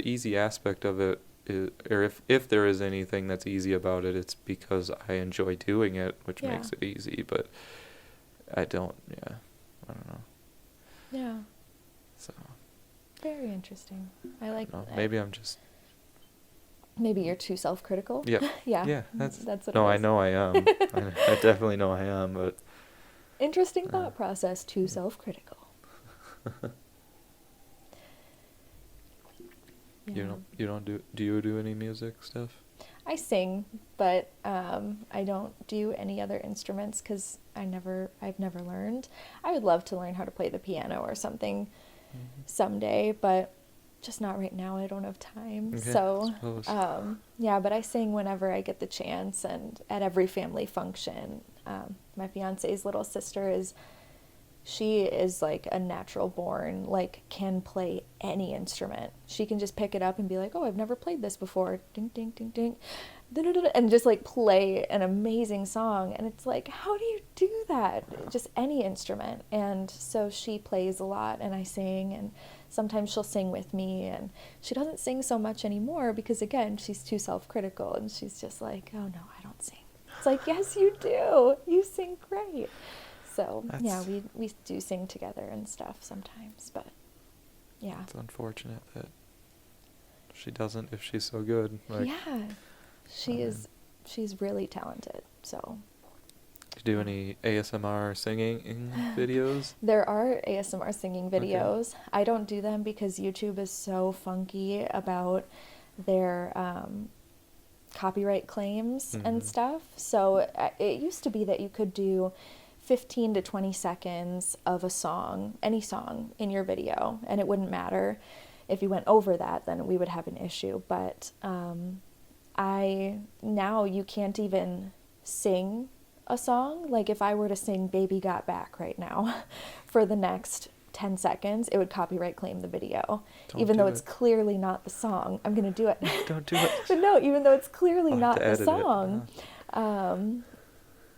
[SPEAKER 1] easy aspect of it is, or if there is anything that's easy about it, it's because I enjoy doing it, which
[SPEAKER 2] Yeah.
[SPEAKER 1] makes it easy. But I don't. Yeah, I don't know.
[SPEAKER 2] Yeah.
[SPEAKER 1] So
[SPEAKER 2] Very interesting. I
[SPEAKER 1] I
[SPEAKER 2] like
[SPEAKER 1] don't know.
[SPEAKER 2] that.
[SPEAKER 1] Maybe I'm just.
[SPEAKER 2] Maybe you're too self-critical.
[SPEAKER 1] Yeah.
[SPEAKER 2] Yeah.
[SPEAKER 1] Yeah.
[SPEAKER 2] That's what
[SPEAKER 1] No,
[SPEAKER 2] it
[SPEAKER 1] I
[SPEAKER 2] is.
[SPEAKER 1] know I am. I definitely know I am. But
[SPEAKER 2] Interesting
[SPEAKER 1] uh,
[SPEAKER 2] thought process, too self-critical. Yeah.
[SPEAKER 1] you don't do you do any music stuff?
[SPEAKER 2] I sing, but I don't do any other instruments because I've never learned. I would love to learn how to play the piano or something
[SPEAKER 1] Mm-hmm.
[SPEAKER 2] someday, but just not right now. I don't have time.
[SPEAKER 1] Yeah,
[SPEAKER 2] So,
[SPEAKER 1] I suppose.
[SPEAKER 2] yeah, but I sing whenever I get the chance and at every family function. My fiance's little sister she is like a natural born, like can play any instrument. She can just pick it up and be like, oh, I've never played this before. Ding, ding, ding, ding. Da-da-da-da, and just like play an amazing song. And it's like, how do you do that?
[SPEAKER 1] Wow.
[SPEAKER 2] Just any instrument. And so she plays a lot and I sing, and sometimes she'll sing with me, and she doesn't sing so much anymore because again, she's too self-critical and she's just like, oh no, I don't sing. It's like, yes, you do. You sing great. So yeah, we do sing together and stuff sometimes, but yeah.
[SPEAKER 1] It's unfortunate that she doesn't if she's so good. Like,
[SPEAKER 2] Yeah, she's really talented. So
[SPEAKER 1] do you do any ASMR singing videos?
[SPEAKER 2] there are ASMR singing
[SPEAKER 1] Okay.
[SPEAKER 2] videos. I don't do them because YouTube is so funky about their copyright claims and
[SPEAKER 1] Mhm.
[SPEAKER 2] stuff. So it used to be that you could do 15 to 20 seconds of a song, any song in your video, and it wouldn't matter. If you went over that, then we would have an issue. But now you can't even sing a song. Like if I were to sing Baby Got Back right now for the next 10 seconds, it would copyright claim the video.
[SPEAKER 1] Don't
[SPEAKER 2] Even though
[SPEAKER 1] do
[SPEAKER 2] it's
[SPEAKER 1] it.
[SPEAKER 2] clearly not the song. I'm going to do it.
[SPEAKER 1] Don't do it.
[SPEAKER 2] But no, even though it's clearly
[SPEAKER 1] I'll have
[SPEAKER 2] not
[SPEAKER 1] to
[SPEAKER 2] the
[SPEAKER 1] edit it.
[SPEAKER 2] song,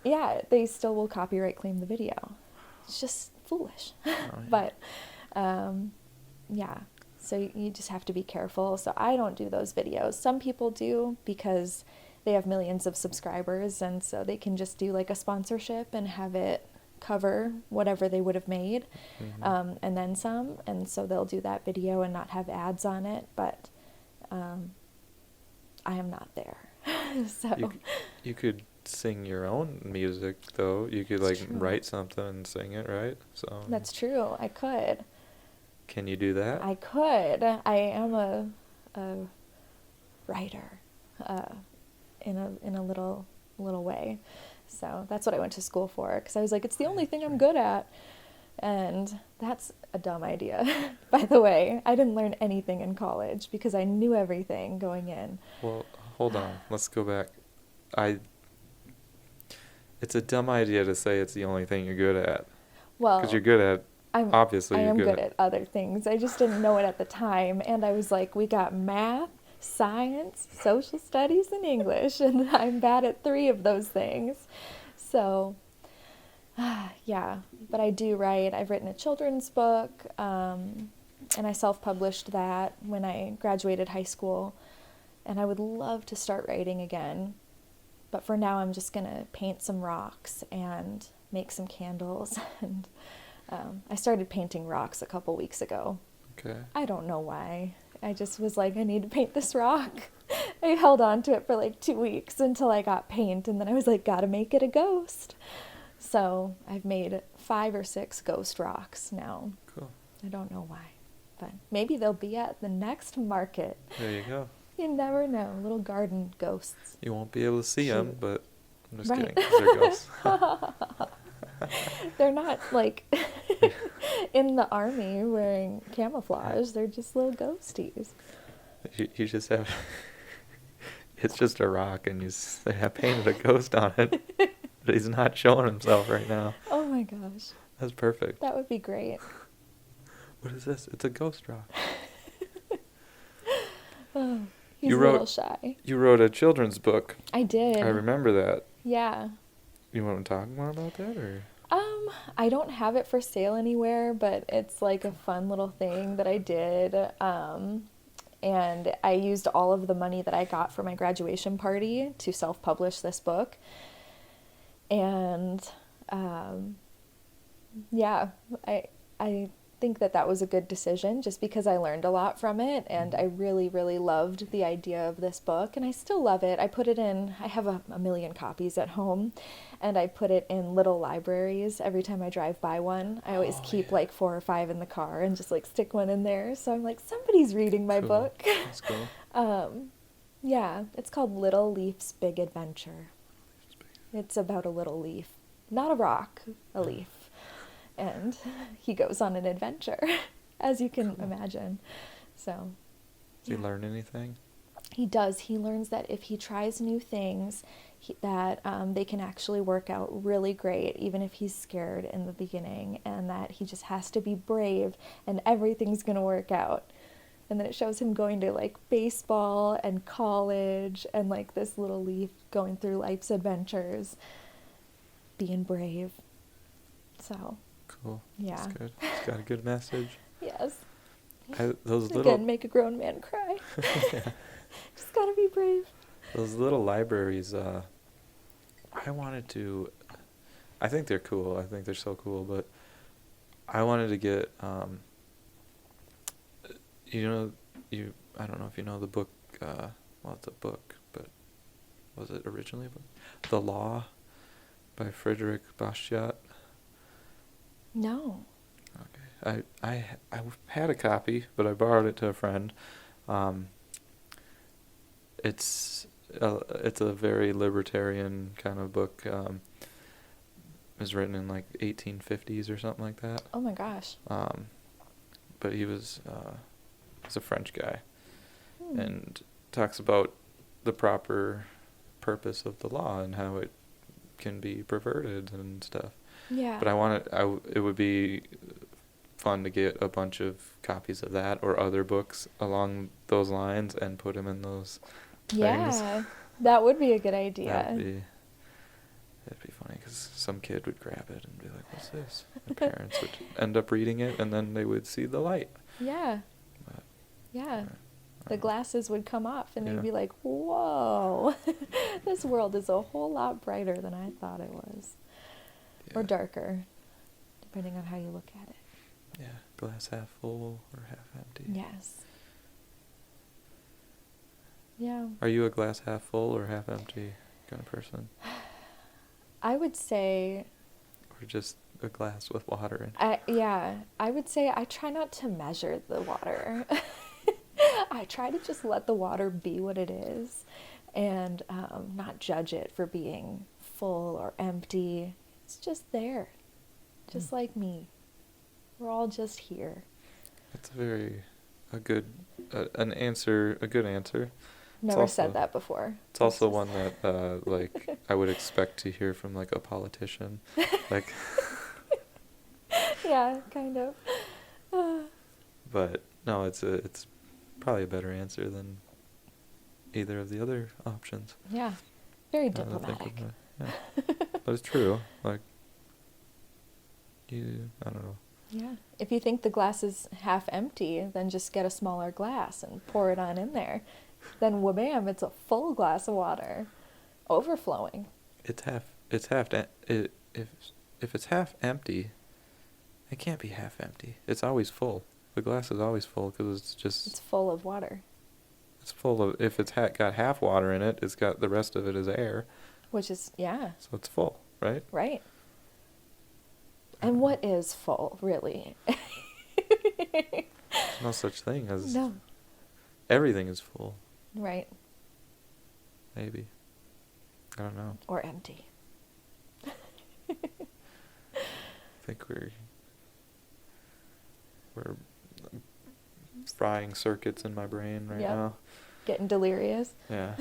[SPEAKER 2] yeah, they still will copyright claim the video. It's just foolish.
[SPEAKER 1] Oh, yeah.
[SPEAKER 2] But yeah, so you just have to be careful. So I don't do those videos. Some people do because they have millions of subscribers, and so they can just do like a sponsorship and have it cover whatever they would have made,
[SPEAKER 1] Mhm.
[SPEAKER 2] and then some. And so they'll do that video and not have ads on it. But I am not there. So
[SPEAKER 1] You could sing your own music though. You could
[SPEAKER 2] It's
[SPEAKER 1] like
[SPEAKER 2] true.
[SPEAKER 1] write something and sing it, right? So
[SPEAKER 2] that's true. I could.
[SPEAKER 1] can you do that?
[SPEAKER 2] I could. I am a writer, in a little way. So that's what I went to school for, because I was like, it's the only thing I'm good at. And that's a dumb idea. By the way, I didn't learn anything in college because I knew everything going in.
[SPEAKER 1] Well, hold on. Let's go back. It's a dumb idea to say it's the only thing you're good at.
[SPEAKER 2] Well,
[SPEAKER 1] Because you're good at, obviously
[SPEAKER 2] I
[SPEAKER 1] you're
[SPEAKER 2] am
[SPEAKER 1] good
[SPEAKER 2] good at other things. I just didn't know it at the time. And I was like, we got math, science, social studies, and English. And I'm bad at 3 of those things. So, yeah. But I do write. I've written a children's book. And I self-published that when I graduated high school. And I would love to start writing again. But for now, I'm just going to paint some rocks and make some candles. And I started painting rocks a couple weeks ago.
[SPEAKER 1] Okay.
[SPEAKER 2] I don't know why. I just was like, I need to paint this rock. I held on to it for like 2 weeks until I got paint. And then I was like, gotta make it a ghost. So I've made 5 or 6 ghost rocks now.
[SPEAKER 1] Cool.
[SPEAKER 2] I don't know why. But maybe they'll be at the next market.
[SPEAKER 1] There you go.
[SPEAKER 2] You never know. Little garden ghosts.
[SPEAKER 1] You won't be able to see them, but I'm just
[SPEAKER 2] Right.
[SPEAKER 1] kidding, 'cause they're ghosts.
[SPEAKER 2] They're not like in the army wearing camouflage. They're just little ghosties.
[SPEAKER 1] You just have... It's just a rock, and they have painted a ghost on it. But he's not showing himself right now.
[SPEAKER 2] Oh my gosh.
[SPEAKER 1] That's perfect.
[SPEAKER 2] That would be great.
[SPEAKER 1] What is this? It's a ghost rock.
[SPEAKER 2] Oh, he's
[SPEAKER 1] You
[SPEAKER 2] a
[SPEAKER 1] wrote-
[SPEAKER 2] little shy.
[SPEAKER 1] You wrote a children's book.
[SPEAKER 2] I did.
[SPEAKER 1] I remember that.
[SPEAKER 2] Yeah.
[SPEAKER 1] You want to talk more about that, or?
[SPEAKER 2] I don't have it for sale anywhere, but it's like a fun little thing that I did. And I used all of the money that I got for my graduation party to self-publish this book. And yeah, I think that was a good decision just because I learned a lot from it, and I really, really loved the idea of this book, and I still love it. I put it in, I have a million copies at home, and I put it in little libraries every time I drive by one. I always keep like 4 or 5 in the car and just like stick one in there. So I'm like, somebody's reading my
[SPEAKER 1] Cool.
[SPEAKER 2] book.
[SPEAKER 1] That's cool.
[SPEAKER 2] Yeah, it's called Little Leaf's Big Adventure. It's about a little leaf, not a rock, a leaf. And he goes on an adventure, as you can imagine. So,
[SPEAKER 1] Did you learn anything?
[SPEAKER 2] he does. He learns that if he tries new things, that they can actually work out really great, even if he's scared in the beginning, and that he just has to be brave and everything's going to work out. And then it shows him going to like baseball and college and like this little leaf going through life's adventures, being brave. So,
[SPEAKER 1] Cool.
[SPEAKER 2] yeah.
[SPEAKER 1] That's good. It's got a good message.
[SPEAKER 2] Yes.
[SPEAKER 1] Those
[SPEAKER 2] Again,
[SPEAKER 1] little
[SPEAKER 2] make a grown man cry.
[SPEAKER 1] Yeah.
[SPEAKER 2] Just gotta be brave.
[SPEAKER 1] Those little libraries, I wanted to, I think they're cool. I think they're so cool, but I wanted to get, I don't know if you know the book, well, it's a book, but was it originally a book? The Law by Frederick Bastiat.
[SPEAKER 2] No.
[SPEAKER 1] Okay. I had a copy, but I borrowed it to a friend. It's a very libertarian kind of book. It was written in like 1850s or something like that.
[SPEAKER 2] Oh my gosh.
[SPEAKER 1] But he's a French guy,
[SPEAKER 2] Hmm.
[SPEAKER 1] and talks about the proper purpose of the law and how it can be perverted and stuff.
[SPEAKER 2] Yeah.
[SPEAKER 1] But it would be fun to get a bunch of copies of that or other books along those lines and put them in those things.
[SPEAKER 2] Yeah. That would be a good idea.
[SPEAKER 1] That'd be funny because some kid would grab it and be like, "What's this?" And parents would end up reading it, and then they would see the light.
[SPEAKER 2] Yeah.
[SPEAKER 1] But,
[SPEAKER 2] Yeah.
[SPEAKER 1] I
[SPEAKER 2] The
[SPEAKER 1] don't know.
[SPEAKER 2] glasses would come off and
[SPEAKER 1] Yeah.
[SPEAKER 2] they'd be like, whoa, this world is a whole lot brighter than I thought it was. Or
[SPEAKER 1] Yeah.
[SPEAKER 2] darker, depending on how you look at it.
[SPEAKER 1] Yeah, glass half full or half empty.
[SPEAKER 2] Yes. Yeah.
[SPEAKER 1] Are you a glass half full or half empty kind of person,
[SPEAKER 2] I would say,
[SPEAKER 1] or just a glass with water in?
[SPEAKER 2] I would say I try not to measure the water. I try to just let the water be what it is and not judge it for being full or empty. It's just there, just like me. We're all just here.
[SPEAKER 1] That's a good answer.
[SPEAKER 2] Never
[SPEAKER 1] also-
[SPEAKER 2] said that before.
[SPEAKER 1] It's also one that like I would expect to hear from like a politician, like.
[SPEAKER 2] Yeah, kind of.
[SPEAKER 1] But no, it's probably a better answer than either of the other options.
[SPEAKER 2] Yeah, very
[SPEAKER 1] Now that I think
[SPEAKER 2] diplomatic.
[SPEAKER 1] of it, yeah. But it's true. Like, I don't know.
[SPEAKER 2] Yeah. If you think the glass is half empty, then just get a smaller glass and pour it on in there. Then wha-bam, it's a full glass of water, overflowing.
[SPEAKER 1] If it's half empty, it can't be half empty. It's always full. The glass is always full because
[SPEAKER 2] It's full of water.
[SPEAKER 1] it's full of, if it's got half water in it, it's got the rest of it is air.
[SPEAKER 2] Which is, yeah,
[SPEAKER 1] So it's full, right?
[SPEAKER 2] right. And what is full, really?
[SPEAKER 1] There's no such thing as
[SPEAKER 2] No.
[SPEAKER 1] everything is full.
[SPEAKER 2] Right.
[SPEAKER 1] Maybe. I don't know.
[SPEAKER 2] Or empty.
[SPEAKER 1] I think we're frying circuits in my brain right
[SPEAKER 2] Yep.
[SPEAKER 1] now.
[SPEAKER 2] Getting delirious.
[SPEAKER 1] Yeah.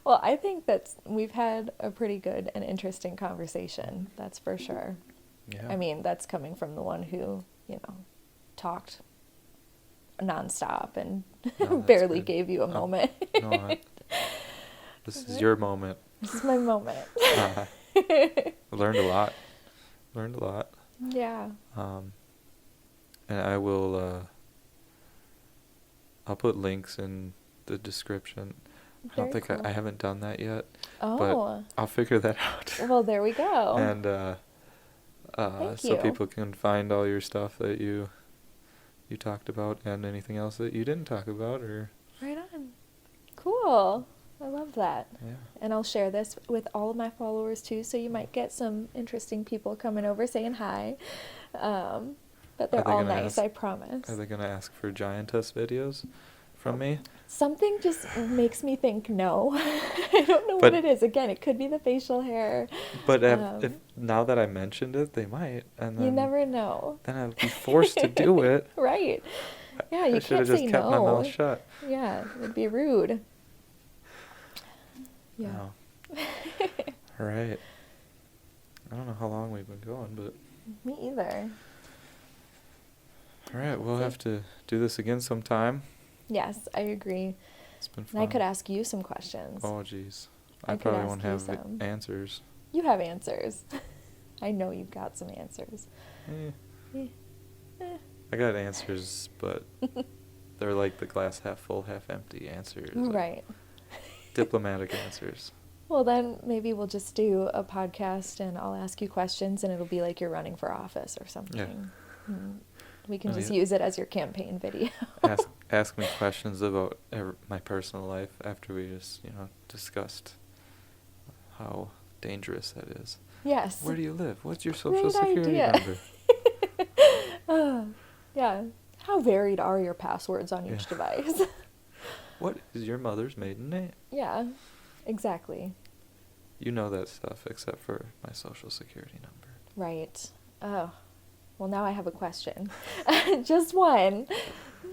[SPEAKER 2] Well, I think we've had a pretty good and interesting conversation. That's for sure.
[SPEAKER 1] Yeah.
[SPEAKER 2] I mean, that's coming from the one who, talked nonstop and
[SPEAKER 1] No, that's
[SPEAKER 2] barely
[SPEAKER 1] good.
[SPEAKER 2] gave you a
[SPEAKER 1] Oh,
[SPEAKER 2] moment.
[SPEAKER 1] No, this is your moment.
[SPEAKER 2] This is my moment.
[SPEAKER 1] I learned a lot.
[SPEAKER 2] Yeah.
[SPEAKER 1] And I will, I'll put links in the description. I don't
[SPEAKER 2] Very
[SPEAKER 1] think
[SPEAKER 2] cool.
[SPEAKER 1] I haven't done that yet,
[SPEAKER 2] Oh.
[SPEAKER 1] but I'll figure that out.
[SPEAKER 2] Well, there we go.
[SPEAKER 1] And
[SPEAKER 2] Thank
[SPEAKER 1] so
[SPEAKER 2] you.
[SPEAKER 1] people can find all your stuff that you talked about and anything else that you didn't talk about, or
[SPEAKER 2] Right on. Cool. I love that.
[SPEAKER 1] yeah.
[SPEAKER 2] And I'll share this with all of my followers too, so you might get some interesting people coming over saying hi. But they're
[SPEAKER 1] they
[SPEAKER 2] all
[SPEAKER 1] gonna
[SPEAKER 2] nice,
[SPEAKER 1] ask-
[SPEAKER 2] I promise.
[SPEAKER 1] Are they gonna ask for Giantess videos from me?
[SPEAKER 2] Something just makes me think no. I don't know
[SPEAKER 1] But-
[SPEAKER 2] what it is. Again, it could be the facial hair.
[SPEAKER 1] But
[SPEAKER 2] Um,
[SPEAKER 1] if now that I mentioned it, they might, and then
[SPEAKER 2] You never know.
[SPEAKER 1] then I'd be forced to do it.
[SPEAKER 2] Right. Yeah,
[SPEAKER 1] I
[SPEAKER 2] you
[SPEAKER 1] should
[SPEAKER 2] can't
[SPEAKER 1] have just
[SPEAKER 2] say
[SPEAKER 1] kept my
[SPEAKER 2] no.
[SPEAKER 1] mouth shut.
[SPEAKER 2] Yeah, it'd be rude. Yeah.
[SPEAKER 1] Oh. All right. I don't know how long we've been going, but
[SPEAKER 2] Me either.
[SPEAKER 1] all right, we'll have to do this again sometime.
[SPEAKER 2] Yes, I agree.
[SPEAKER 1] It's been
[SPEAKER 2] And
[SPEAKER 1] fun.
[SPEAKER 2] I could ask you some questions.
[SPEAKER 1] Oh, jeez.
[SPEAKER 2] I
[SPEAKER 1] I
[SPEAKER 2] could
[SPEAKER 1] probably
[SPEAKER 2] ask
[SPEAKER 1] won't
[SPEAKER 2] you
[SPEAKER 1] have
[SPEAKER 2] some.
[SPEAKER 1] answers.
[SPEAKER 2] You have answers. I know you've got some answers.
[SPEAKER 1] Eh,
[SPEAKER 2] Eh.
[SPEAKER 1] I got answers, but they're like the glass half full, half empty answers. like
[SPEAKER 2] Right.
[SPEAKER 1] Diplomatic answers.
[SPEAKER 2] Well, then maybe we'll just do a podcast and I'll ask you questions and it'll be like you're running for office or something. Mm. We can
[SPEAKER 1] Oh,
[SPEAKER 2] just
[SPEAKER 1] yeah.
[SPEAKER 2] use it as your campaign video.
[SPEAKER 1] Ask me questions about my personal life after we just, discussed how dangerous that is.
[SPEAKER 2] Yes.
[SPEAKER 1] Where do you live? What's your social
[SPEAKER 2] Great
[SPEAKER 1] security
[SPEAKER 2] idea.
[SPEAKER 1] number?
[SPEAKER 2] Yeah. How varied are your passwords on each
[SPEAKER 1] Yeah.
[SPEAKER 2] device?
[SPEAKER 1] What is your mother's maiden name?
[SPEAKER 2] Yeah, exactly.
[SPEAKER 1] You know that stuff except for my social security number.
[SPEAKER 2] Right. Oh, well, now I have a question. Just one.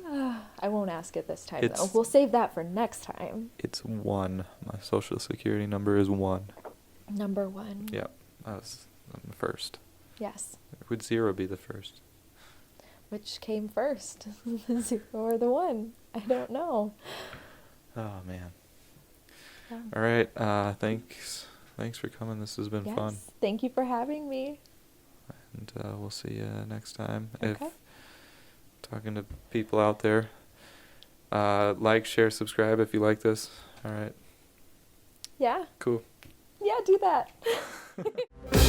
[SPEAKER 2] I won't ask it this time, though.
[SPEAKER 1] It's-
[SPEAKER 2] We'll save that for next time.
[SPEAKER 1] It's 1. My social security number is 1.
[SPEAKER 2] Number 1.
[SPEAKER 1] Yep. I'm the first.
[SPEAKER 2] Yes.
[SPEAKER 1] Would 0 be the first?
[SPEAKER 2] Which came first, the 0 or the 1? I don't know.
[SPEAKER 1] Oh, man.
[SPEAKER 2] Yeah.
[SPEAKER 1] All right. Thanks for coming. This has been
[SPEAKER 2] Yes.
[SPEAKER 1] fun.
[SPEAKER 2] Thank you for having me.
[SPEAKER 1] And we'll see you next time.
[SPEAKER 2] Okay.
[SPEAKER 1] If talking to people out there, like, share, subscribe if you like this. All right.
[SPEAKER 2] Yeah.
[SPEAKER 1] Cool.
[SPEAKER 2] Yeah, do that.